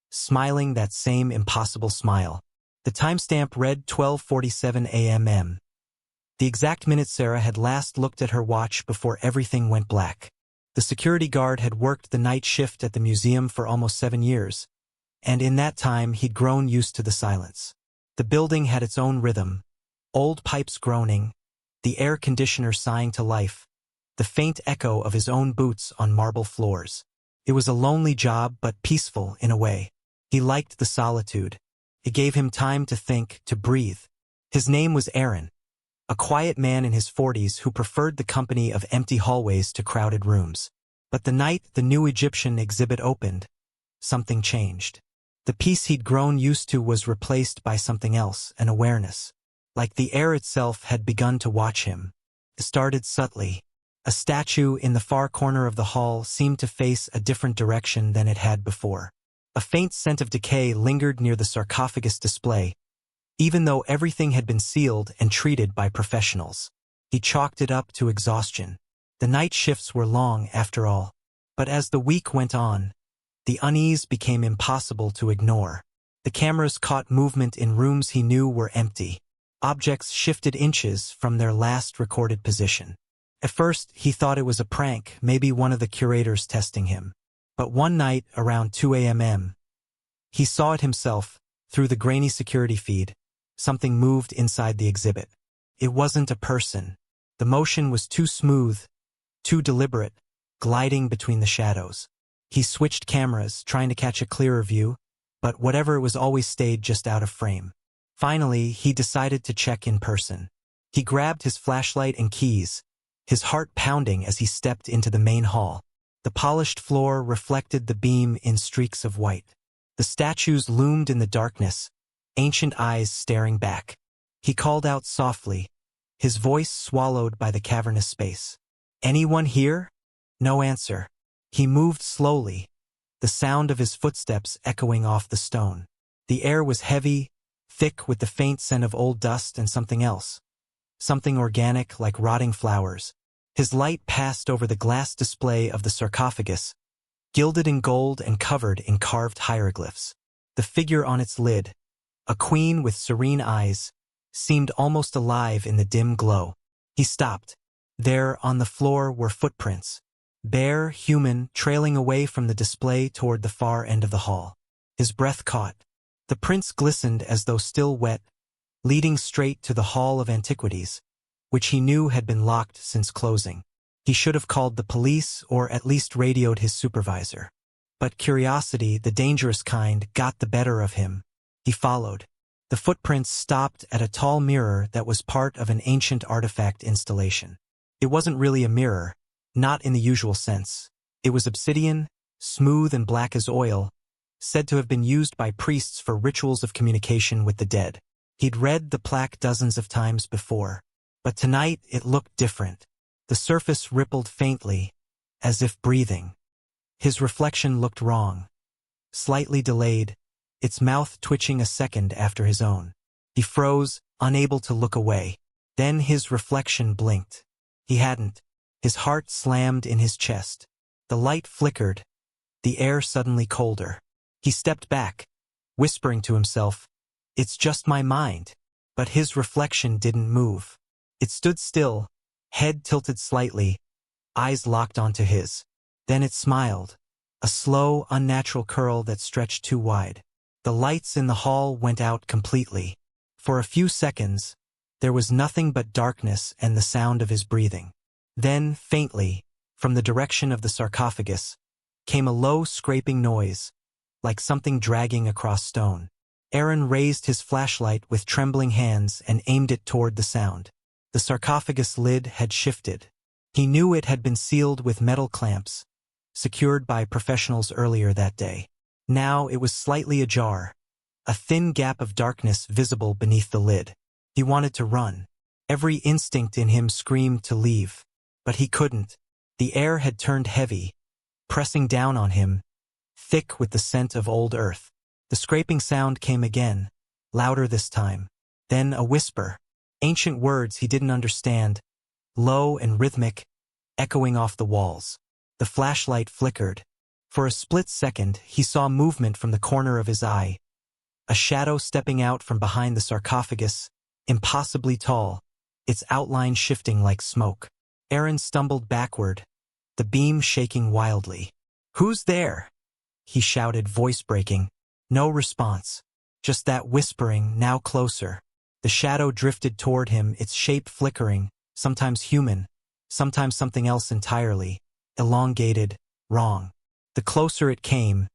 smiling that same impossible smile. The timestamp read 12:47 a.m. The exact minute Sarah had last looked at her watch before everything went black. The security guard had worked the night shift at the museum for almost 7 years, and in that time he'd grown used to the silence. The building had its own rhythm, old pipes groaning, the air conditioner sighing to life, the faint echo of his own boots on marble floors. It was a lonely job, but peaceful in a way. He liked the solitude. It gave him time to think, to breathe. His name was Aaron, a quiet man in his 40s who preferred the company of empty hallways to crowded rooms. But the night the new Egyptian exhibit opened, something changed. The peace he'd grown used to was replaced by something else, an awareness. Like the air itself had begun to watch him. It started subtly. A statue in the far corner of the hall seemed to face a different direction than it had before. A faint scent of decay lingered near the sarcophagus display, even though everything had been sealed and treated by professionals. He chalked it up to exhaustion. The night shifts were long, after all. But as the week went on, the unease became impossible to ignore. The cameras caught movement in rooms he knew were empty. Objects shifted inches from their last recorded position. At first, he thought it was a prank, maybe one of the curators testing him. But one night, around 2 a.m., he saw it himself, through the grainy security feed. Something moved inside the exhibit. It wasn't a person. The motion was too smooth, too deliberate, gliding between the shadows. He switched cameras, trying to catch a clearer view, but whatever it was always stayed just out of frame. Finally, he decided to check in person. He grabbed his flashlight and keys, his heart pounding as he stepped into the main hall. The polished floor reflected the beam in streaks of white. The statues loomed in the darkness, ancient eyes staring back. He called out softly, his voice swallowed by the cavernous space. "Anyone here?" No answer. He moved slowly, the sound of his footsteps echoing off the stone. The air was heavy, thick with the faint scent of old dust and something else. Something organic like rotting flowers. His light passed over the glass display of the sarcophagus, gilded in gold and covered in carved hieroglyphs. The figure on its lid, a queen with serene eyes, seemed almost alive in the dim glow. He stopped. There, on the floor, were footprints, bare, human, trailing away from the display toward the far end of the hall. His breath caught. The prints glistened as though still wet, leading straight to the Hall of Antiquities, which he knew had been locked since closing. He should have called the police or at least radioed his supervisor. But curiosity, the dangerous kind, got the better of him. He followed. The footprints stopped at a tall mirror that was part of an ancient artifact installation. It wasn't really a mirror, not in the usual sense. It was obsidian, smooth and black as oil, said to have been used by priests for rituals of communication with the dead. He'd read the plaque dozens of times before, but tonight it looked different. The surface rippled faintly, as if breathing. His reflection looked wrong. Slightly delayed, its mouth twitching a second after his own. He froze, unable to look away. Then his reflection blinked. He hadn't. His heart slammed in his chest. The light flickered, the air suddenly colder. He stepped back, whispering to himself, "It's just my mind." But his reflection didn't move. It stood still, head tilted slightly, eyes locked onto his. Then it smiled, a slow, unnatural curl that stretched too wide. The lights in the hall went out completely. For a few seconds, there was nothing but darkness and the sound of his breathing. Then, faintly, from the direction of the sarcophagus, came a low scraping noise, like something dragging across stone. Aaron raised his flashlight with trembling hands and aimed it toward the sound. The sarcophagus lid had shifted. He knew it had been sealed with metal clamps, secured by professionals earlier that day. Now it was slightly ajar, a thin gap of darkness visible beneath the lid. He wanted to run. Every instinct in him screamed to leave. But he couldn't. The air had turned heavy, pressing down on him, thick with the scent of old earth. The scraping sound came again, louder this time. Then a whisper, ancient words he didn't understand, low and rhythmic, echoing off the walls. The flashlight flickered. For a split second, he saw movement from the corner of his eye. A shadow stepping out from behind the sarcophagus, impossibly tall, its outline shifting like smoke. Aaron stumbled backward, the beam shaking wildly. "Who's there?" he shouted, voice breaking. No response. Just that whispering, now closer. The shadow drifted toward him, its shape flickering, sometimes human, sometimes something else entirely, elongated, wrong. The closer it came,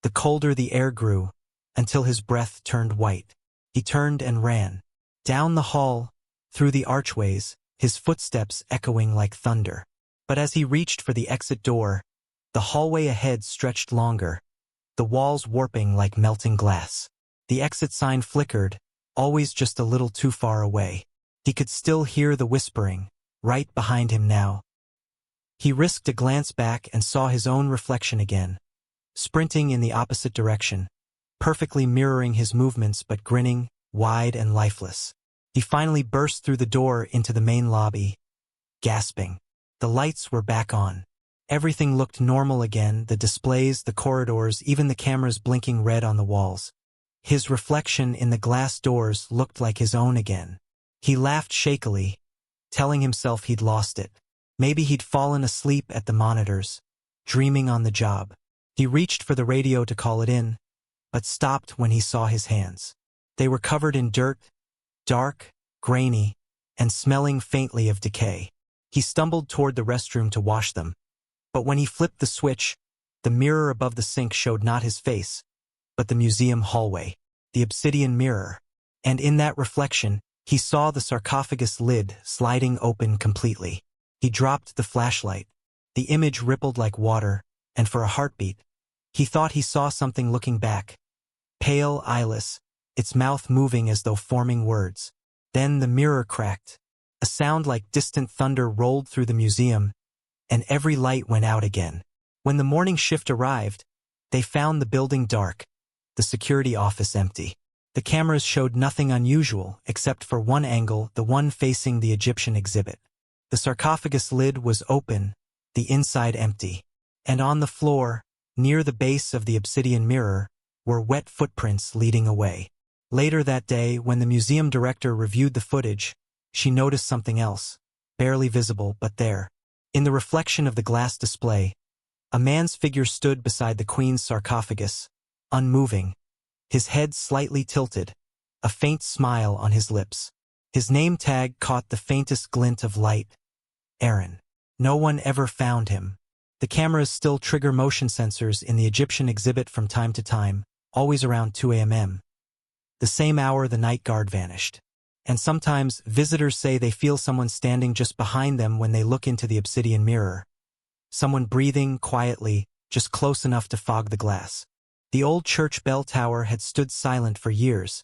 the colder the air grew, until his breath turned white. He turned and ran. Down the hall, through the archways, his footsteps echoing like thunder. But as he reached for the exit door, the hallway ahead stretched longer, the walls warping like melting glass. The exit sign flickered, always just a little too far away. He could still hear the whispering, right behind him now. He risked a glance back and saw his own reflection again, sprinting in the opposite direction, perfectly mirroring his movements but grinning, wide and lifeless. He finally burst through the door into the main lobby, gasping. The lights were back on. Everything looked normal again, the displays, the corridors, even the cameras blinking red on the walls. His reflection in the glass doors looked like his own again. He laughed shakily, telling himself he'd lost it. Maybe he'd fallen asleep at the monitors, dreaming on the job. He reached for the radio to call it in, but stopped when he saw his hands. They were covered in dirt, dark, grainy, and smelling faintly of decay. He stumbled toward the restroom to wash them. But when he flipped the switch, the mirror above the sink showed not his face, but the museum hallway, the obsidian mirror. And in that reflection, he saw the sarcophagus lid sliding open completely. He dropped the flashlight. The image rippled like water, and for a heartbeat, he thought he saw something looking back. Pale, eyeless, its mouth moving as though forming words. Then the mirror cracked. A sound like distant thunder rolled through the museum, and every light went out again. When the morning shift arrived, they found the building dark, the security office empty. The cameras showed nothing unusual except for one angle, the one facing the Egyptian exhibit. The sarcophagus lid was open, the inside empty. And on the floor, near the base of the obsidian mirror, were wet footprints leading away. Later that day, when the museum director reviewed the footage, she noticed something else, barely visible but there. In the reflection of the glass display, a man's figure stood beside the queen's sarcophagus, unmoving, his head slightly tilted, a faint smile on his lips. His name tag caught the faintest glint of light. Aaron. No one ever found him. The cameras still trigger motion sensors in the Egyptian exhibit from time to time, always around 2 a.m. The same hour the night guard vanished. And sometimes visitors say they feel someone standing just behind them when they look into the obsidian mirror. Someone breathing quietly, just close enough to fog the glass. The old church bell tower had stood silent for years,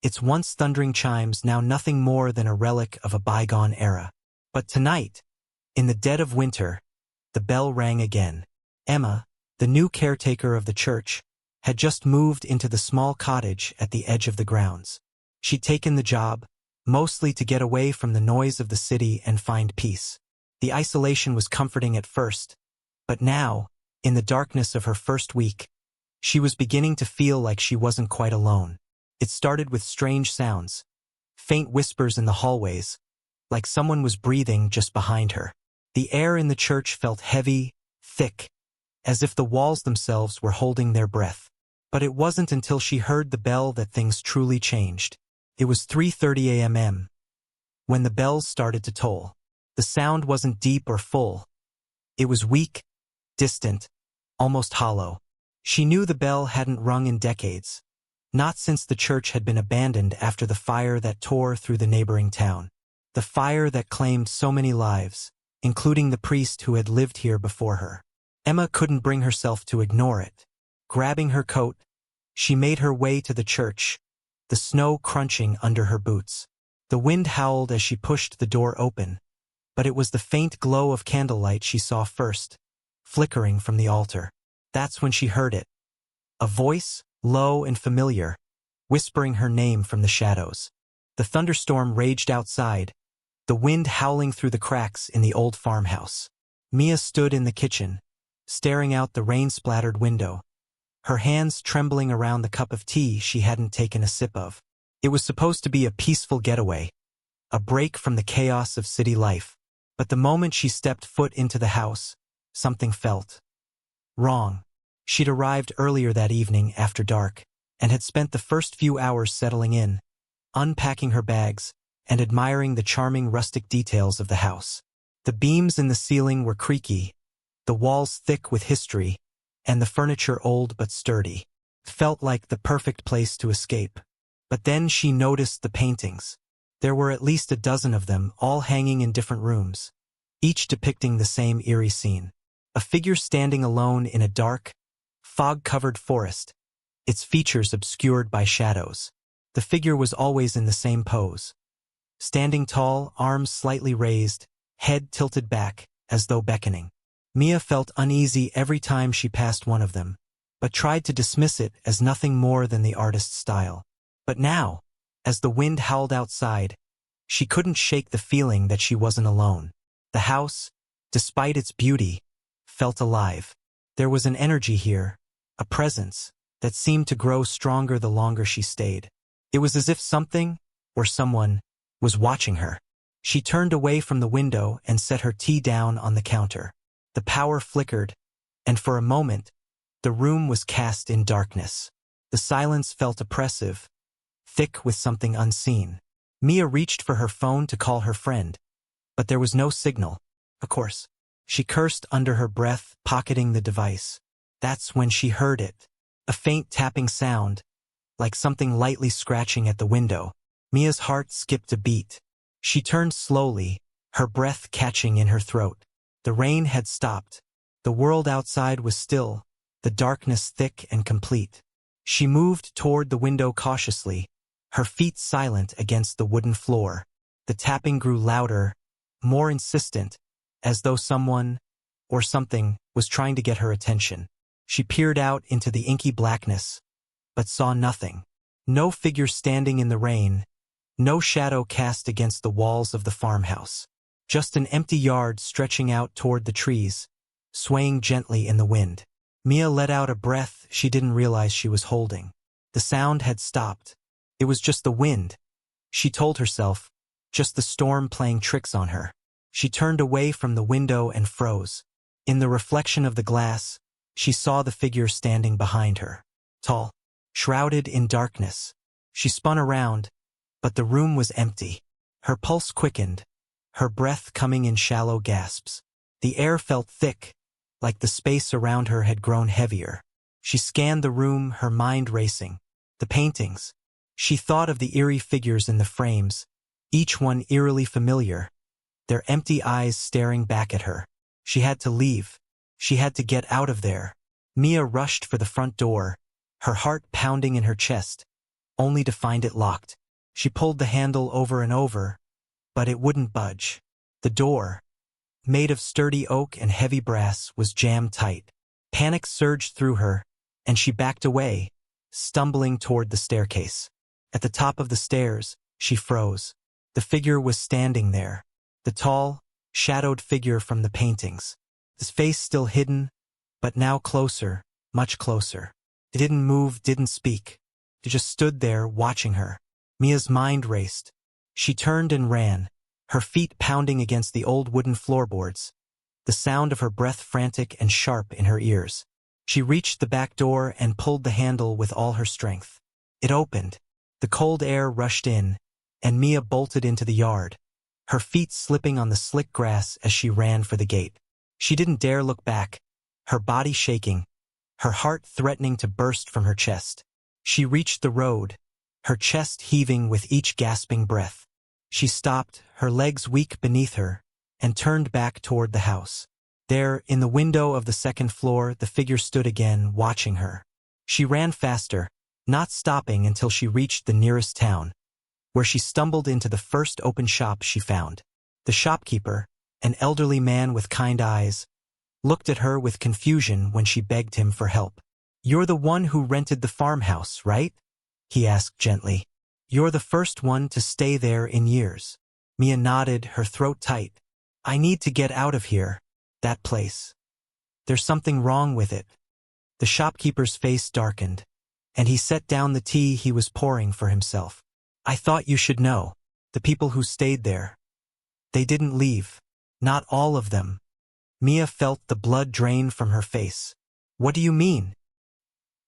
its once thundering chimes now nothing more than a relic of a bygone era. But tonight, in the dead of winter, the bell rang again. Emma, the new caretaker of the church, had just moved into the small cottage at the edge of the grounds. She'd taken the job, mostly to get away from the noise of the city and find peace. The isolation was comforting at first, but now, in the darkness of her first week, she was beginning to feel like she wasn't quite alone. It started with strange sounds, faint whispers in the hallways, like someone was breathing just behind her. The air in the church felt heavy, thick, as if the walls themselves were holding their breath. But it wasn't until she heard the bell that things truly changed. It was 3:30 a.m. when the bells started to toll. The sound wasn't deep or full. It was weak, distant, almost hollow. She knew the bell hadn't rung in decades, not since the church had been abandoned after the fire that tore through the neighboring town. The fire that claimed so many lives, including the priest who had lived here before her. Emma couldn't bring herself to ignore it. Grabbing her coat, she made her way to the church, the snow crunching under her boots. The wind howled as she pushed the door open, but it was the faint glow of candlelight she saw first, flickering from the altar. That's when she heard it. A voice, low and familiar, whispering her name from the shadows. The thunderstorm raged outside, the wind howling through the cracks in the old farmhouse. Mia stood in the kitchen, staring out the rain-splattered window, her hands trembling around the cup of tea she hadn't taken a sip of. It was supposed to be a peaceful getaway, a break from the chaos of city life. But the moment she stepped foot into the house, something felt wrong. She'd arrived earlier that evening after dark, and had spent the first few hours settling in, unpacking her bags, and admiring the charming rustic details of the house. The beams in the ceiling were creaky, the walls thick with history, and the furniture old but sturdy. It felt like the perfect place to escape. But then she noticed the paintings. There were at least a dozen of them, all hanging in different rooms, each depicting the same eerie scene. A figure standing alone in a dark, fog-covered forest, its features obscured by shadows. The figure was always in the same pose. Standing tall, arms slightly raised, head tilted back, as though beckoning. Mia felt uneasy every time she passed one of them, but tried to dismiss it as nothing more than the artist's style. But now, as the wind howled outside, she couldn't shake the feeling that she wasn't alone. The house, despite its beauty, felt alive. There was an energy here, a presence, that seemed to grow stronger the longer she stayed. It was as if something, or someone, was watching her. She turned away from the window and set her tea down on the counter. The power flickered, and for a moment, the room was cast in darkness. The silence felt oppressive, thick with something unseen. Mia reached for her phone to call her friend, but there was no signal. Of course. She cursed under her breath, pocketing the device. That's when she heard it. A faint tapping sound, like something lightly scratching at the window. Mia's heart skipped a beat. She turned slowly, her breath catching in her throat. The rain had stopped. The world outside was still, the darkness thick and complete. She moved toward the window cautiously, her feet silent against the wooden floor. The tapping grew louder, more insistent, as though someone, or something, was trying to get her attention. She peered out into the inky blackness, but saw nothing. No figure standing in the rain, no shadow cast against the walls of the farmhouse. Just an empty yard stretching out toward the trees, swaying gently in the wind. Mia let out a breath she didn't realize she was holding. The sound had stopped. It was just the wind, she told herself, just the storm playing tricks on her. She turned away from the window and froze. In the reflection of the glass, she saw the figure standing behind her. Tall, shrouded in darkness. She spun around, but the room was empty. Her pulse quickened, her breath coming in shallow gasps. The air felt thick, like the space around her had grown heavier. She scanned the room, her mind racing. The paintings. She thought of the eerie figures in the frames, each one eerily familiar, their empty eyes staring back at her. She had to leave. She had to get out of there. Mia rushed for the front door, her heart pounding in her chest, only to find it locked. She pulled the handle over and over, but it wouldn't budge. The door, made of sturdy oak and heavy brass, was jammed tight. Panic surged through her, and she backed away, stumbling toward the staircase. At the top of the stairs, she froze. The figure was standing there. The tall, shadowed figure from the paintings. His face still hidden, but now closer, much closer. It didn't move, didn't speak. It just stood there, watching her. Mia's mind raced. She turned and ran, her feet pounding against the old wooden floorboards, the sound of her breath frantic and sharp in her ears. She reached the back door and pulled the handle with all her strength. It opened. The cold air rushed in, and Mia bolted into the yard, her feet slipping on the slick grass as she ran for the gate. She didn't dare look back, her body shaking, her heart threatening to burst from her chest. She reached the road, her chest heaving with each gasping breath. She stopped, her legs weak beneath her, and turned back toward the house. There, in the window of the second floor, the figure stood again, watching her. She ran faster, not stopping until she reached the nearest town, where she stumbled into the first open shop she found. The shopkeeper, an elderly man with kind eyes, looked at her with confusion when she begged him for help. "You're the one who rented the farmhouse, right?" he asked gently. "You're the first one to stay there in years." Mia nodded, her throat tight. "I need to get out of here. That place. There's something wrong with it." The shopkeeper's face darkened, and he set down the tea he was pouring for himself. "I thought you should know. The people who stayed there. They didn't leave. Not all of them." Mia felt the blood drain from her face. "What do you mean?"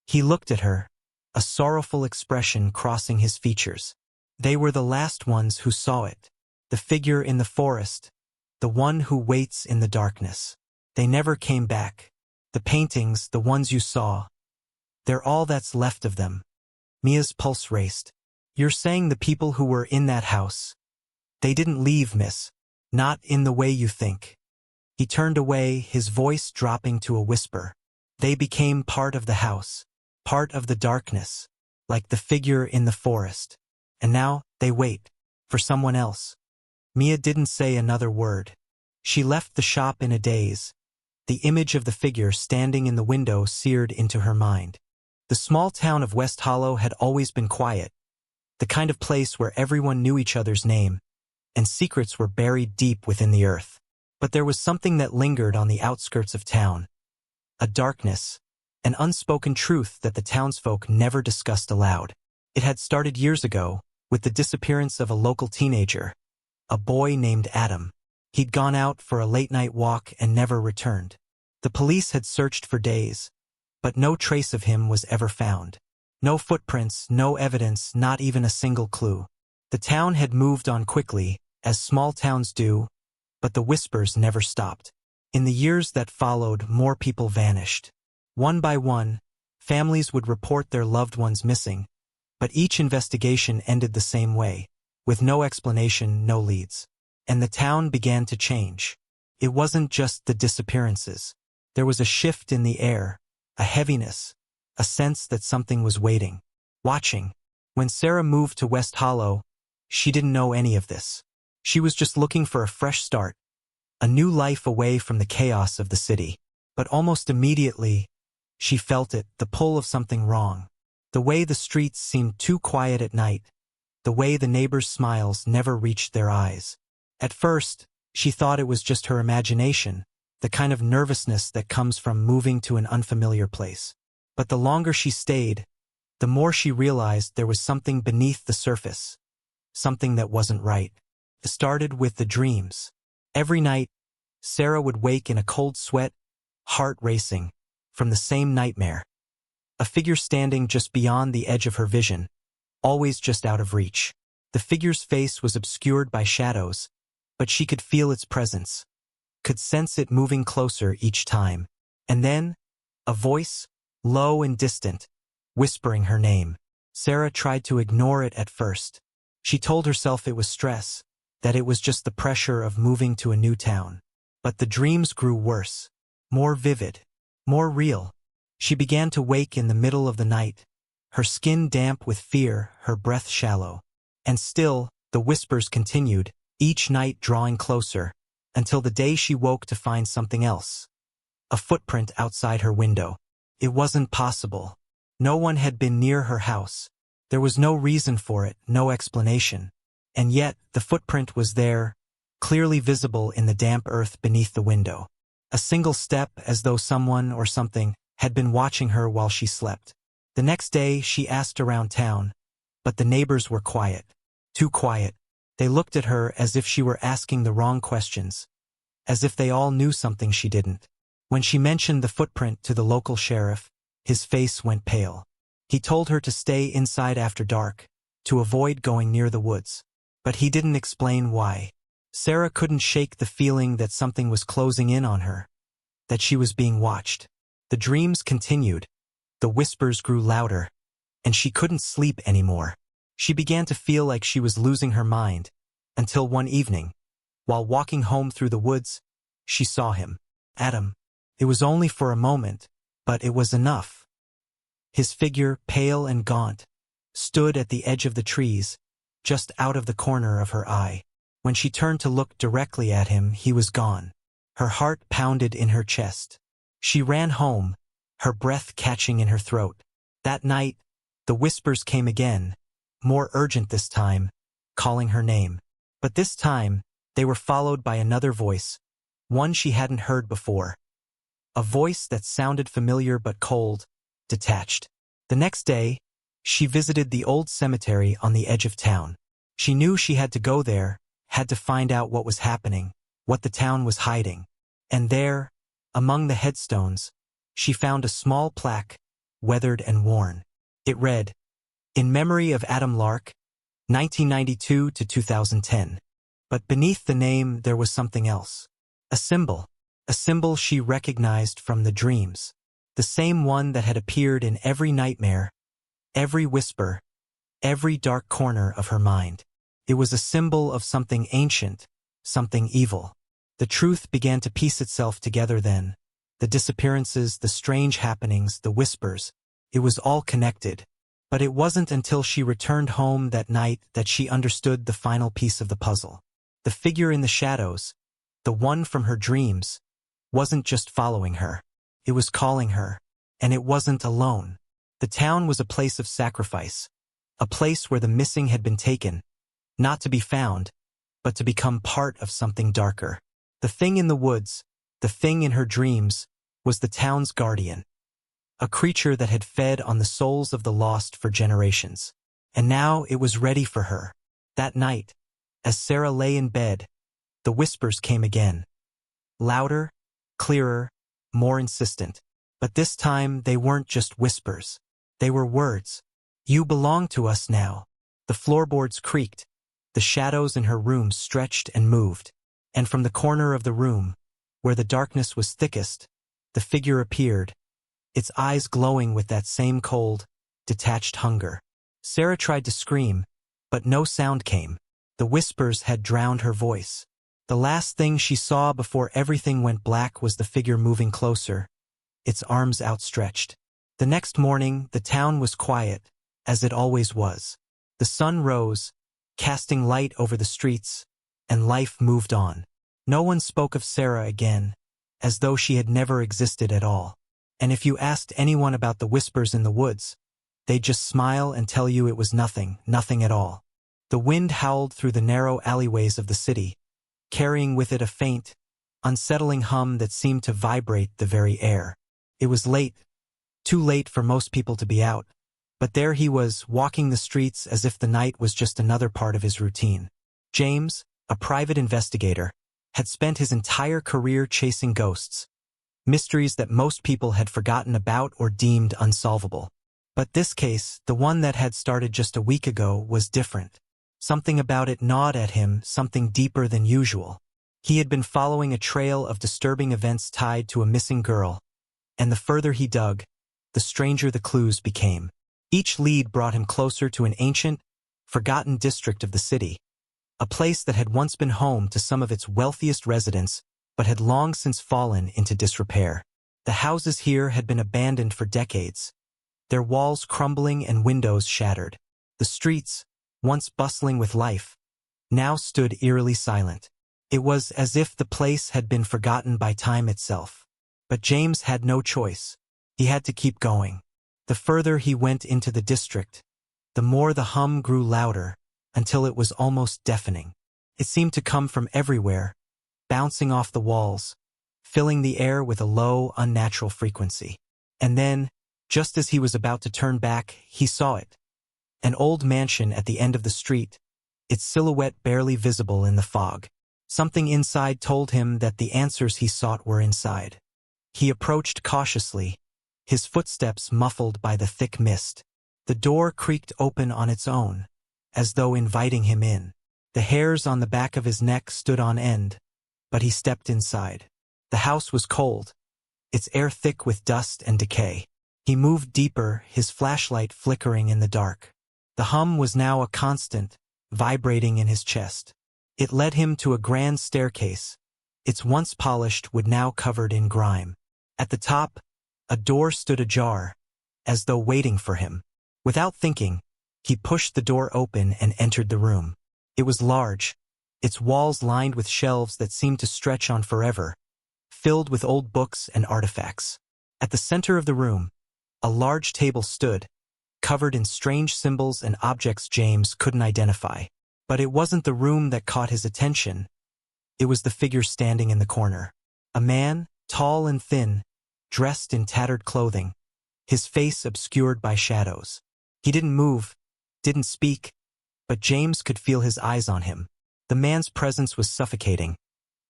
He looked at her, a sorrowful expression crossing his features. "They were the last ones who saw it. The figure in the forest, the one who waits in the darkness. They never came back. The paintings, the ones you saw, they're all that's left of them." Mia's pulse raced. "You're saying the people who were in that house, they didn't leave, miss. Not in the way you think." He turned away, his voice dropping to a whisper. "They became part of the house, part of the darkness, like the figure in the forest. And now they wait for someone else." Mia didn't say another word. She left the shop in a daze, the image of the figure standing in the window seared into her mind. The small town of West Hollow had always been quiet, the kind of place where everyone knew each other's name, and secrets were buried deep within the earth. But there was something that lingered on the outskirts of town, a darkness, an unspoken truth that the townsfolk never discussed aloud. It had started years ago, with the disappearance of a local teenager, a boy named Adam. He'd gone out for a late-night walk and never returned. The police had searched for days, but no trace of him was ever found. No footprints, no evidence, not even a single clue. The town had moved on quickly, as small towns do, but the whispers never stopped. In the years that followed, more people vanished. One by one, families would report their loved ones missing, but each investigation ended the same way, with no explanation, no leads. And the town began to change. It wasn't just the disappearances. There was a shift in the air, a heaviness, a sense that something was waiting, watching. When Sarah moved to West Hollow, she didn't know any of this. She was just looking for a fresh start, a new life away from the chaos of the city. But almost immediately, she felt it, the pull of something wrong. The way the streets seemed too quiet at night, the way the neighbors' smiles never reached their eyes. At first, she thought it was just her imagination, the kind of nervousness that comes from moving to an unfamiliar place. But the longer she stayed, the more she realized there was something beneath the surface, something that wasn't right. It started with the dreams. Every night, Sarah would wake in a cold sweat, heart racing, from the same nightmare. A figure standing just beyond the edge of her vision, always just out of reach. The figure's face was obscured by shadows, but she could feel its presence, could sense it moving closer each time. And then, a voice, low and distant, whispering her name. Sarah tried to ignore it at first. She told herself it was stress, that it was just the pressure of moving to a new town. But the dreams grew worse, more vivid, more real. She began to wake in the middle of the night, her skin damp with fear, her breath shallow. And still, the whispers continued, each night drawing closer, until the day she woke to find something else. A footprint outside her window. It wasn't possible. No one had been near her house. There was no reason for it, no explanation. And yet, the footprint was there, clearly visible in the damp earth beneath the window. A single step, as though someone or something had been watching her while she slept. The next day, she asked around town, but the neighbors were quiet. Too quiet. They looked at her as if she were asking the wrong questions, as if they all knew something she didn't. When she mentioned the footprint to the local sheriff, his face went pale. He told her to stay inside after dark, to avoid going near the woods. But he didn't explain why. Sarah couldn't shake the feeling that something was closing in on her, that she was being watched. The dreams continued, the whispers grew louder, and she couldn't sleep anymore. She began to feel like she was losing her mind, until one evening, while walking home through the woods, she saw him. Adam. It was only for a moment, but it was enough. His figure, pale and gaunt, stood at the edge of the trees, just out of the corner of her eye. When she turned to look directly at him, he was gone. Her heart pounded in her chest. She ran home, her breath catching in her throat. That night, the whispers came again, more urgent this time, calling her name. But this time, they were followed by another voice, one she hadn't heard before. A voice that sounded familiar but cold, detached. The next day, she visited the old cemetery on the edge of town. She knew she had to go there, had to find out what was happening, what the town was hiding. And there, among the headstones, she found a small plaque, weathered and worn. It read, "In memory of Adam Lark, 1992 to 2010. But beneath the name there was something else. A symbol she recognized from the dreams. The same one that had appeared in every nightmare, every whisper, every dark corner of her mind. It was a symbol of something ancient, something evil. The truth began to piece itself together then. The disappearances, the strange happenings, the whispers. It was all connected. But it wasn't until she returned home that night that she understood the final piece of the puzzle. The figure in the shadows, the one from her dreams, wasn't just following her. It was calling her. And it wasn't alone. The town was a place of sacrifice. A place where the missing had been taken, not to be found, but to become part of something darker. The thing in the woods, the thing in her dreams, was the town's guardian. A creature that had fed on the souls of the lost for generations. And now it was ready for her. That night, as Sarah lay in bed, the whispers came again. Louder, clearer, more insistent. But this time they weren't just whispers. They were words. "You belong to us now." The floorboards creaked. The shadows in her room stretched and moved. And from the corner of the room, where the darkness was thickest, the figure appeared, its eyes glowing with that same cold, detached hunger. Sarah tried to scream, but no sound came. The whispers had drowned her voice. The last thing she saw before everything went black was the figure moving closer, its arms outstretched. The next morning, the town was quiet, as it always was. The sun rose, casting light over the streets, and life moved on. No one spoke of Sarah again, as though she had never existed at all. And if you asked anyone about the whispers in the woods, they'd just smile and tell you it was nothing, nothing at all. The wind howled through the narrow alleyways of the city, carrying with it a faint, unsettling hum that seemed to vibrate the very air. It was late, too late for most people to be out, but there he was, walking the streets as if the night was just another part of his routine. James, a private investigator, had spent his entire career chasing ghosts, mysteries that most people had forgotten about or deemed unsolvable. But this case, the one that had started just a week ago, was different. Something about it gnawed at him, something deeper than usual. He had been following a trail of disturbing events tied to a missing girl, and the further he dug, the stranger the clues became. Each lead brought him closer to an ancient, forgotten district of the city, a place that had once been home to some of its wealthiest residents, but had long since fallen into disrepair. The houses here had been abandoned for decades, their walls crumbling and windows shattered. The streets, once bustling with life, now stood eerily silent. It was as if the place had been forgotten by time itself. But James had no choice. He had to keep going. The further he went into the district, the more the hum grew louder, until it was almost deafening. It seemed to come from everywhere, bouncing off the walls, filling the air with a low, unnatural frequency. And then, just as he was about to turn back, he saw it. An old mansion at the end of the street, its silhouette barely visible in the fog. Something inside told him that the answers he sought were inside. He approached cautiously, his footsteps muffled by the thick mist. The door creaked open on its own, as though inviting him in. The hairs on the back of his neck stood on end, but he stepped inside. The house was cold, its air thick with dust and decay. He moved deeper, his flashlight flickering in the dark. The hum was now a constant, vibrating in his chest. It led him to a grand staircase, its once polished wood now covered in grime. At the top, a door stood ajar, as though waiting for him. Without thinking, he pushed the door open and entered the room. It was large, its walls lined with shelves that seemed to stretch on forever, filled with old books and artifacts. At the center of the room, a large table stood, covered in strange symbols and objects James couldn't identify. But it wasn't the room that caught his attention. It was the figure standing in the corner. A man, tall and thin, dressed in tattered clothing, his face obscured by shadows. He didn't move, didn't speak, but James could feel his eyes on him. The man's presence was suffocating,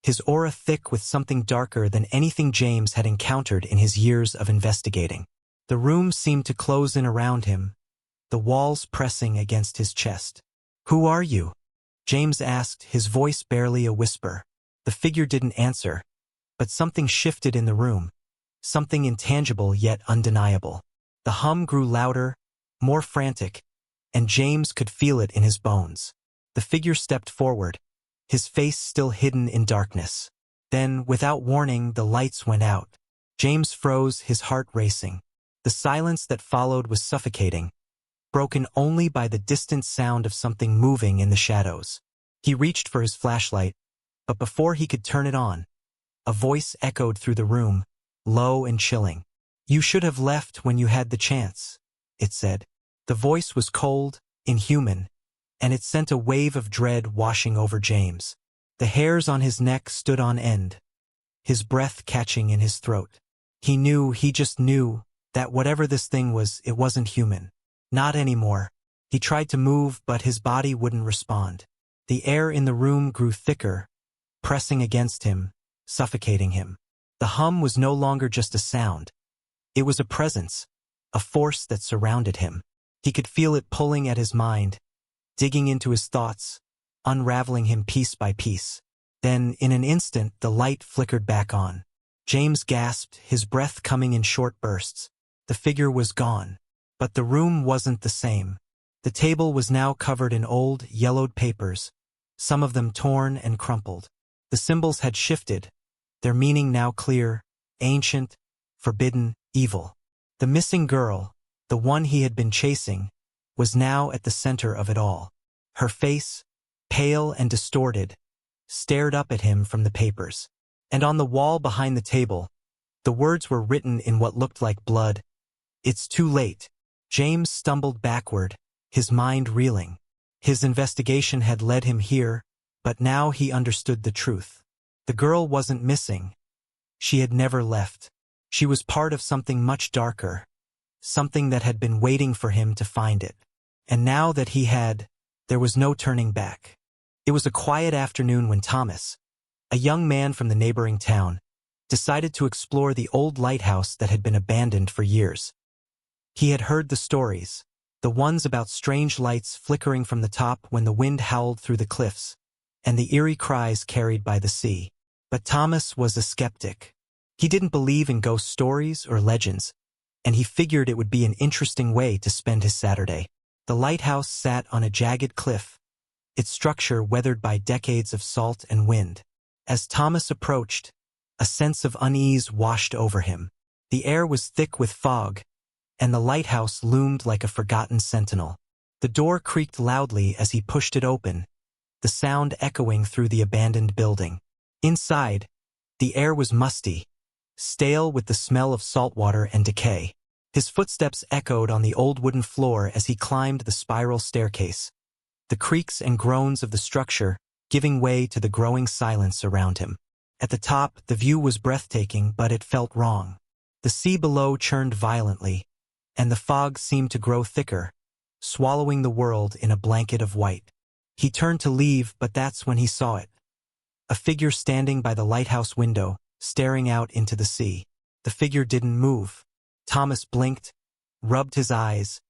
his aura thick with something darker than anything James had encountered in his years of investigating. The room seemed to close in around him, the walls pressing against his chest. "Who are you?" James asked, his voice barely a whisper. The figure didn't answer, but something shifted in the room, something intangible yet undeniable. The hum grew louder, more frantic, and James could feel it in his bones. The figure stepped forward, his face still hidden in darkness. Then, without warning, the lights went out. James froze, his heart racing. The silence that followed was suffocating, broken only by the distant sound of something moving in the shadows. He reached for his flashlight, but before he could turn it on, a voice echoed through the room, low and chilling. "You should have left when you had the chance," it said. The voice was cold, inhuman, and it sent a wave of dread washing over James. The hairs on his neck stood on end, his breath catching in his throat. He just knew, that whatever this thing was, it wasn't human. Not anymore. He tried to move, but his body wouldn't respond. The air in the room grew thicker, pressing against him, suffocating him. The hum was no longer just a sound. It was a presence, a force that surrounded him. He could feel it pulling at his mind, digging into his thoughts, unraveling him piece by piece. Then, in an instant, the light flickered back on. James gasped, his breath coming in short bursts. The figure was gone. But the room wasn't the same. The table was now covered in old, yellowed papers, some of them torn and crumpled. The symbols had shifted, their meaning now clear, ancient, forbidden, evil. The missing girl, the one he had been chasing, was now at the center of it all. Her face, pale and distorted, stared up at him from the papers. And on the wall behind the table, the words were written in what looked like blood. "It's too late." James stumbled backward, his mind reeling. His investigation had led him here, but now he understood the truth. The girl wasn't missing. She had never left. She was part of something much darker, something that had been waiting for him to find it. And now that he had, there was no turning back. It was a quiet afternoon when Thomas, a young man from the neighboring town, decided to explore the old lighthouse that had been abandoned for years. He had heard the stories, the ones about strange lights flickering from the top when the wind howled through the cliffs, and the eerie cries carried by the sea. But Thomas was a skeptic. He didn't believe in ghost stories or legends, and he figured it would be an interesting way to spend his Saturday. The lighthouse sat on a jagged cliff, its structure weathered by decades of salt and wind. As Thomas approached, a sense of unease washed over him. The air was thick with fog, and the lighthouse loomed like a forgotten sentinel. The door creaked loudly as he pushed it open, the sound echoing through the abandoned building. Inside, the air was musty, stale with the smell of salt water and decay. His footsteps echoed on the old wooden floor as he climbed the spiral staircase, the creaks and groans of the structure giving way to the growing silence around him. At the top, the view was breathtaking, but it felt wrong. The sea below churned violently, and the fog seemed to grow thicker, swallowing the world in a blanket of white. He turned to leave, but that's when he saw it. A figure standing by the lighthouse window, staring out into the sea. The figure didn't move. Thomas blinked, rubbed his eyes,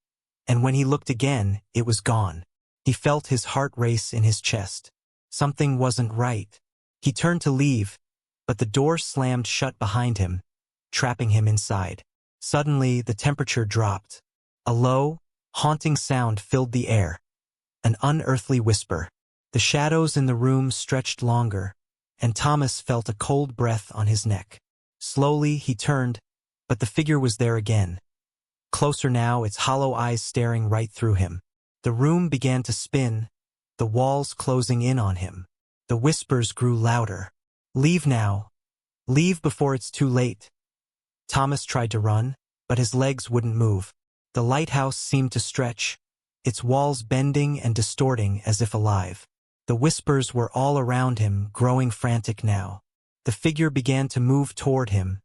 and when he looked again, it was gone. He felt his heart race in his chest. Something wasn't right. He turned to leave, but the door slammed shut behind him, trapping him inside. Suddenly, the temperature dropped. A low, haunting sound filled the air. An unearthly whisper. The shadows in the room stretched longer, and Thomas felt a cold breath on his neck. Slowly, he turned, but the figure was there again. Closer now, its hollow eyes staring right through him. The room began to spin, the walls closing in on him. The whispers grew louder. "Leave now. Leave before it's too late." Thomas tried to run, but his legs wouldn't move. The lighthouse seemed to stretch, its walls bending and distorting as if alive. The whispers were all around him, growing frantic now. The figure began to move toward him,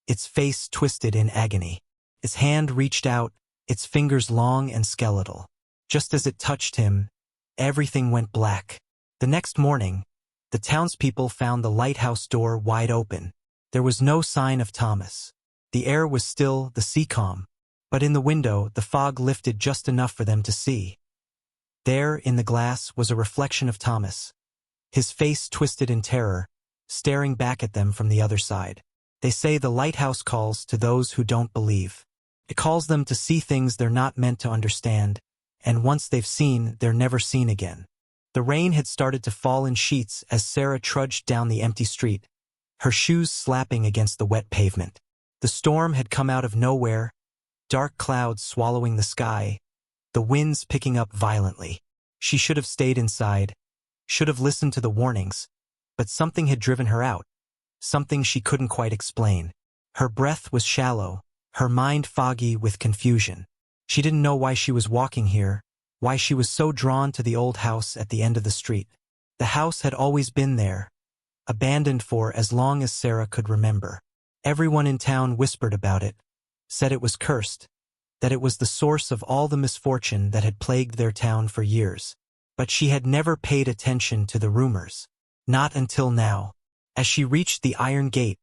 its face twisted in agony. Its hand reached out, its fingers long and skeletal. Just as it touched him, everything went black. The next morning, the townspeople found the lighthouse door wide open. There was no sign of Thomas. The air was still, the sea calm, but in the window the fog lifted just enough for them to see. There, in the glass, was a reflection of Thomas, his face twisted in terror, staring back at them from the other side. They say the lighthouse calls to those who don't believe. It calls them to see things they're not meant to understand, and once they've seen, they're never seen again. The rain had started to fall in sheets as Sarah trudged down the empty street, her shoes slapping against the wet pavement. The storm had come out of nowhere, dark clouds swallowing the sky, the winds picking up violently. She should have stayed inside, should have listened to the warnings, but something had driven her out, something she couldn't quite explain. Her breath was shallow, her mind foggy with confusion. She didn't know why she was walking here, why she was so drawn to the old house at the end of the street. The house had always been there, abandoned for as long as Sarah could remember. Everyone in town whispered about it, said it was cursed, that it was the source of all the misfortune that had plagued their town for years. But she had never paid attention to the rumors. Not until now. As she reached the iron gate,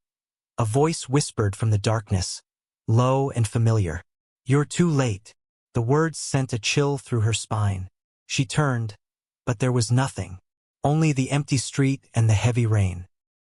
a voice whispered from the darkness, low and familiar. "You're too late." The words sent a chill through her spine. She turned, but there was nothing. Only the empty street and the heavy rain.